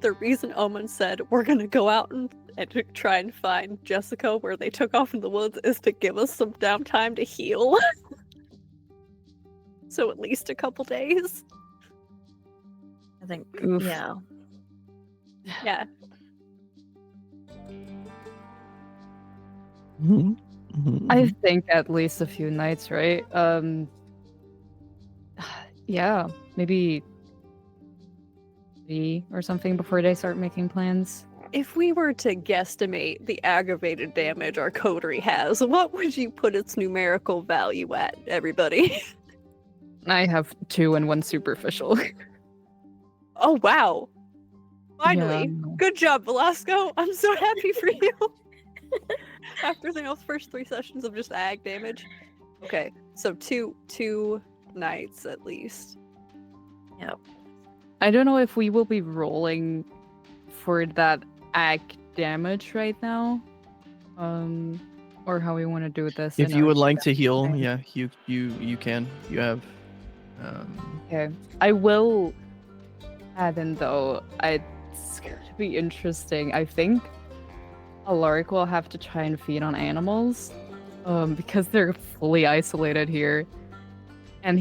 the reason Omen said we're gonna go out and to try and find Jessica where they took off in the woods is to give us some downtime to heal. So at least a couple days. I think, Oof. yeah. Yeah. I think at least a few nights, right? Yeah, maybe 3 or something before they start making plans. If we were to guesstimate the aggravated damage our coterie has, what would you put its numerical value at, everybody? I have 2 and 1 superficial. Oh, wow. Finally. Yeah. Good job, Velasco. I'm so happy for you. After the first 3 sessions of just ag damage. Okay, so two nights at least. I don't know if we will be rolling for that ag damage right now, or how we want to do this. If in you our would like to heal, thing. yeah, you can. You have Okay, I will add in though. It's going to be interesting. I think Alaric will have to try and feed on animals, because they're fully isolated here, and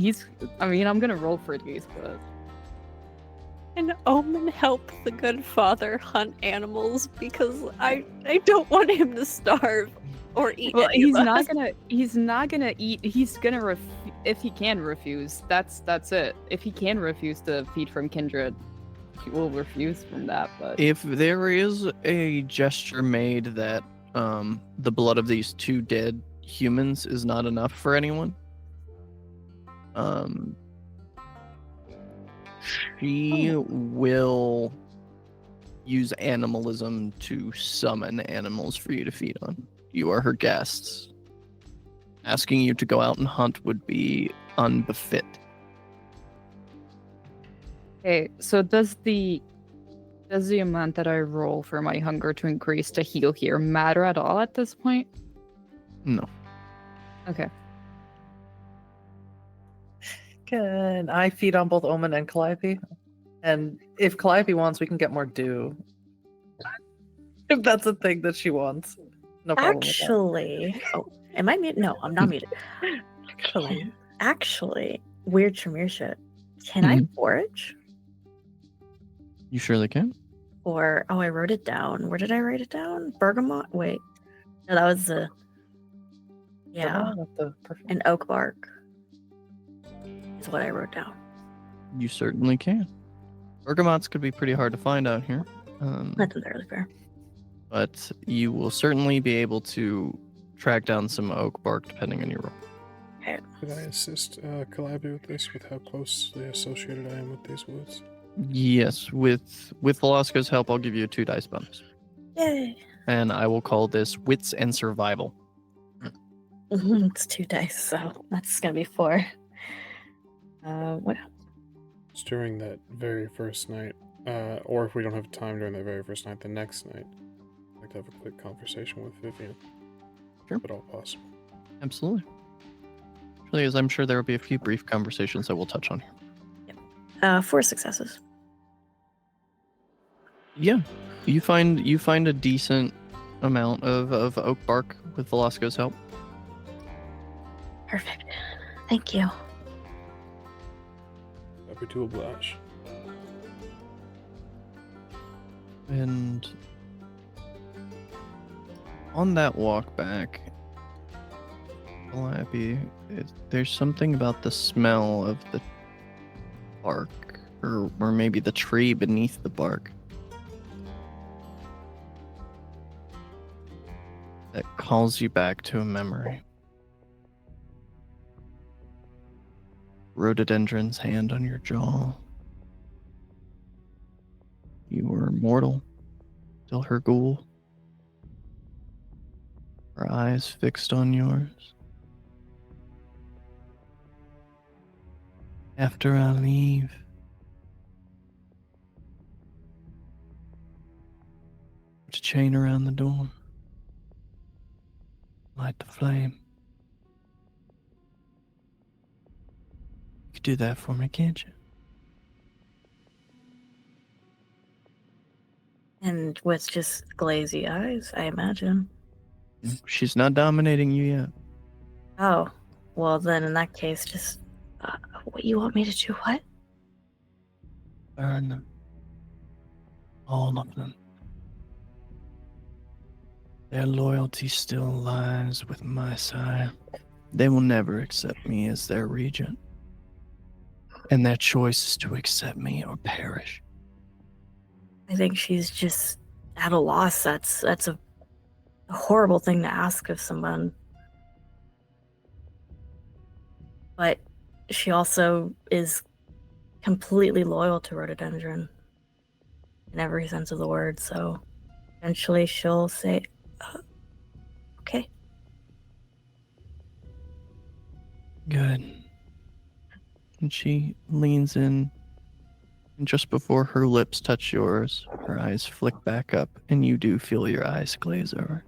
I'm gonna roll for these, but And Omen help the good father hunt animals because I don't want him to starve or eat Well, any of us. he's not gonna eat. He's gonna if he can refuse. That's it. If he can refuse to feed from kindred, he will refuse from that. But If there is a gesture made that the blood of these two dead humans is not enough for anyone, she will use animalism to summon animals for you to feed on. You are her guests. Asking you to go out and hunt would be unbefit. okay, so does the amount that I roll for my hunger to increase to heal here matter at all at this point? No. Okay. Can I feed on both Omen and Calliope? And if Calliope wants, we can get more dew. If that's a thing that she wants. No problem with that. Actually, oh, am I muted? No, I'm not muted. Actually, weird Tremere shit. Can I forage? You surely can. Or I wrote it down. Where did I write it down? Bergamot. Wait, no, that was the an oak bark. Is what I wrote down. You certainly can. Bergamots could be pretty hard to find out here. That's entirely fair. But you will certainly be able to track down some oak bark depending on your role. Could I assist Calliope with this, with how closely associated I am with these woods? Yes, with Velasco's help, I'll give you a 2 dice bonus. Yay! And I will call this Wits and Survival. It's 2 dice, so that's gonna be 4. What? It's during that very first night, or if we don't have time during that very first night, the next night, I'd like to have a quick conversation with Vivian. Sure. If at all possible. Absolutely. Really, as I'm sure there will be a few brief conversations that we'll touch on here. 4 successes. Yeah, you find a decent amount of oak bark with Velasco's help. Perfect. Thank you. Happy to oblige. And on that walk back, Calliope, there's something about the smell of the bark, or maybe the tree beneath the bark, that calls you back to a memory. Rhododendron's hand on your jaw. You were mortal, till her ghoul. Her eyes fixed on yours. After I leave, put a chain around the door. Light the flame. You could do that for me, can't you? And with just glazy eyes, I imagine. She's not dominating you yet. Oh, well then in that case, just what you want me to do? What? Burn them. All of them. Their loyalty still lies with my side. They will never accept me as their regent. And their choice is to accept me or perish. I think she's just at a loss. That's a horrible thing to ask of someone. But she also is completely loyal to Rhododendron in every sense of the word, so eventually she'll say, okay. Good. And she leans in, and just before her lips touch yours, her eyes flick back up, and you do feel your eyes glaze over.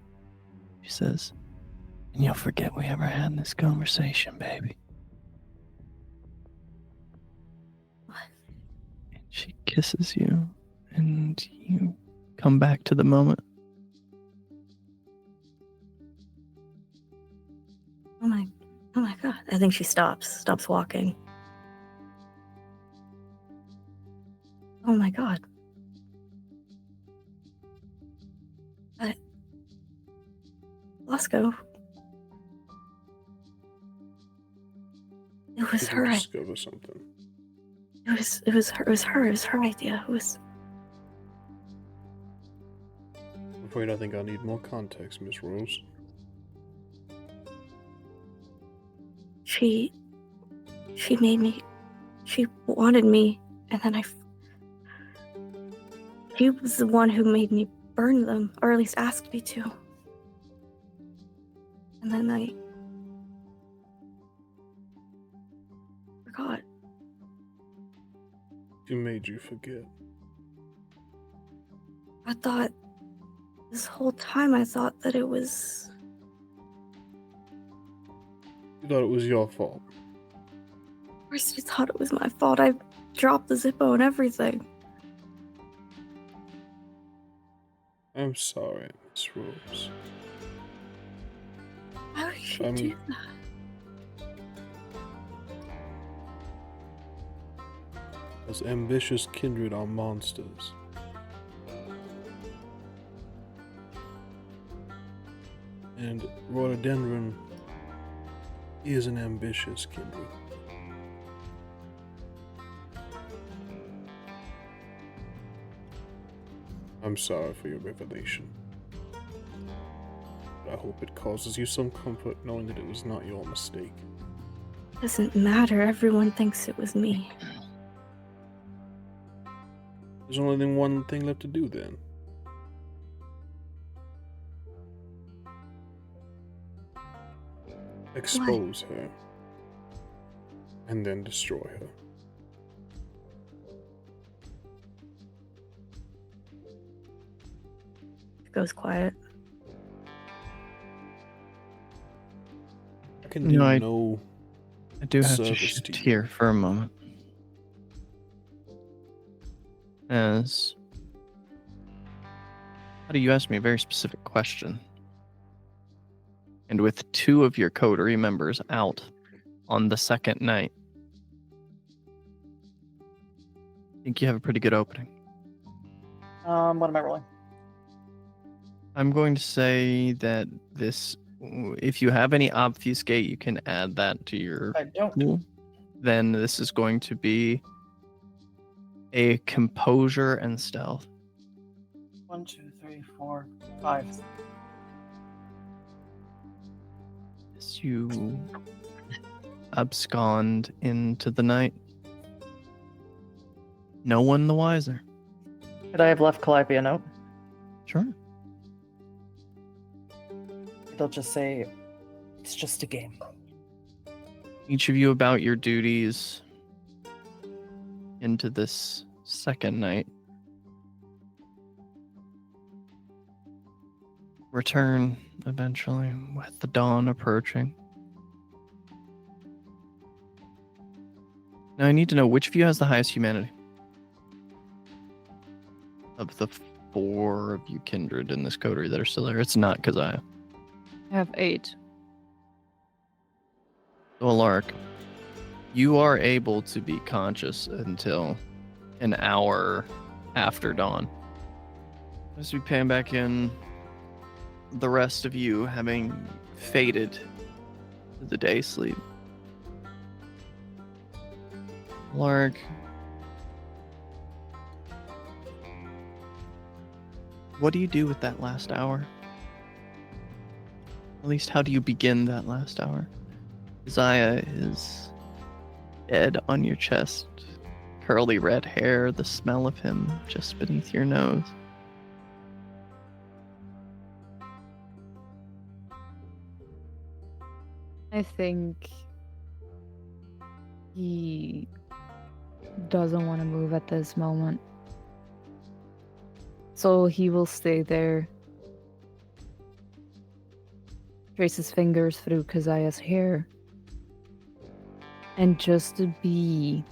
She says, and you'll forget we ever had this conversation, baby. What? And she kisses you, and you come back to the moment. Oh my god. I think she stops walking. Oh Oh my god. Lasco. It was Did her. you discover something? It was her. It was her. It was her idea. It was. I'm afraid I think I need more context, Miss Rose. She made me. She wanted me, and then she was the one who made me burn them, or at least asked me to. And then I forgot. She made you forget. I thought this whole time I thought that it was. You thought it was your fault. Of course, you thought it was my fault. I dropped the Zippo and everything. I'm sorry, Miss Rose. Why would she I'm- do that? As ambitious kindred are monsters. And rhododendron is an ambitious kindred. I'm sorry for your revelation. But I hope it causes you some comfort knowing that it was not your mistake. Doesn't matter. Everyone thinks it was me. There's only one thing left to do then. Expose her. And then destroy her. It goes quiet. I can do No, I do have to service shift to you. here for a moment. As how do you ask me a very specific question? And with two of your coterie members out on the second night, I think you have a pretty good opening. What am I rolling? I'm going to say that this, if you have any obfuscate, you can add that to your I don't. pool. Then this is going to be a composure and stealth. 1, 2, 3, 4, 5. As you abscond into the night, no one the wiser. Could I have left Calliope a note? Sure. It'll just say, it's just a game. Each of you about your duties into this second night. Return eventually with the dawn approaching. Now I need to know which of you has the highest humanity. Of the 4 of you kindred in this coterie that are still there. It's not Keziah. I have 8. So Alark, you are able to be conscious until an hour after dawn. As we pan back in, the rest of you having faded to the day sleep. Lark, what do you do with that last hour? At least, how do you begin that last hour? Zaya is dead on your chest, curly red hair, the smell of him just beneath your nose. I think he doesn't want to move at this moment. So he will stay there. Trace his fingers through Keziah's hair. And just to be...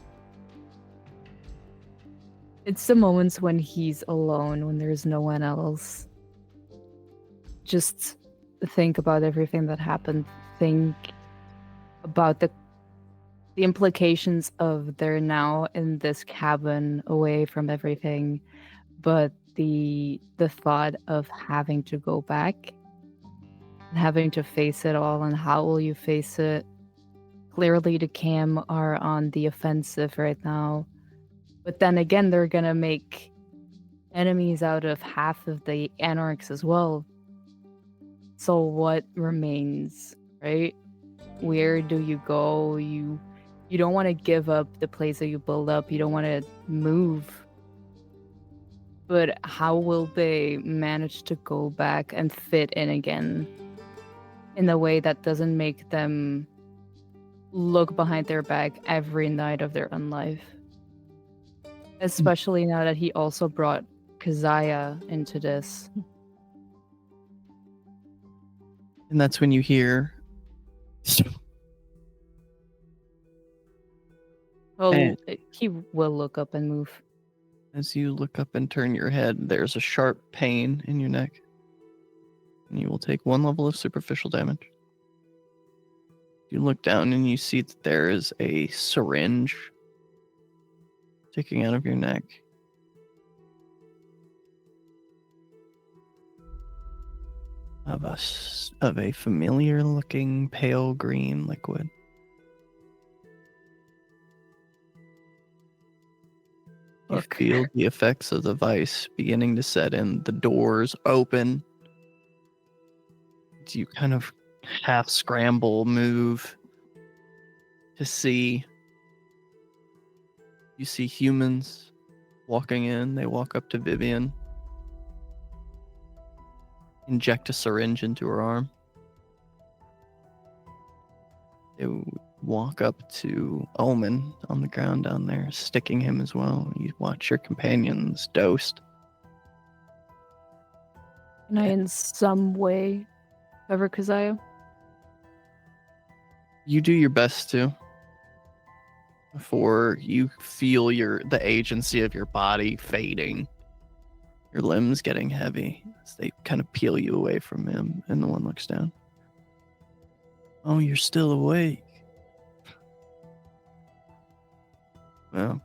It's the moments when he's alone, when there's no one else. Just think about everything that happened. Think about the the implications of they're now in this cabin away from everything, but the thought of having to go back, having to face it all, and how will you face it? Clearly, the Cam are on the offensive right now, but then again, they're gonna make enemies out of half of the Anarchs as well. So what remains, right? Where do you go? You don't want to give up the place that you build up. You don't want to move. But how will they manage to go back and fit in again in a way that doesn't make them look behind their back every night of their own life? Especially now that he also brought Keziah into this. And that's when you hear. Oh, And- he will look up and move. As you look up and turn your head, there's a sharp pain in your neck. And you will take 1 level of superficial damage. You look down and you see that there is a syringe sticking out of your neck. Of a familiar looking pale green liquid. You Look. feel the effects of the vice beginning to set in. The doors open. You kind of half scramble, move to see. You see humans walking in. They walk up to Vivian, inject a syringe into her arm. They walk up to Omen on the ground down there, sticking him as well. You watch your companions dosed. Can I in some way cover Keziah? You do your best to, before you feel the agency of your body fading, your limbs getting heavy as they kind of peel you away from him, and the one looks down. Oh, you're still awake. Well,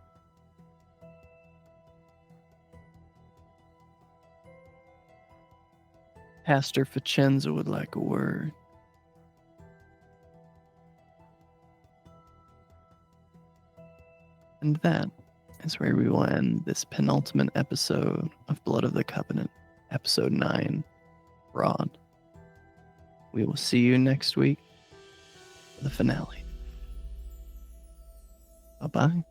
Pastor Vicenza would like a word. And that is where we will end this penultimate episode of Blood of the Covenant, episode 9, Rod. We will see you next week for the finale. Bye-bye.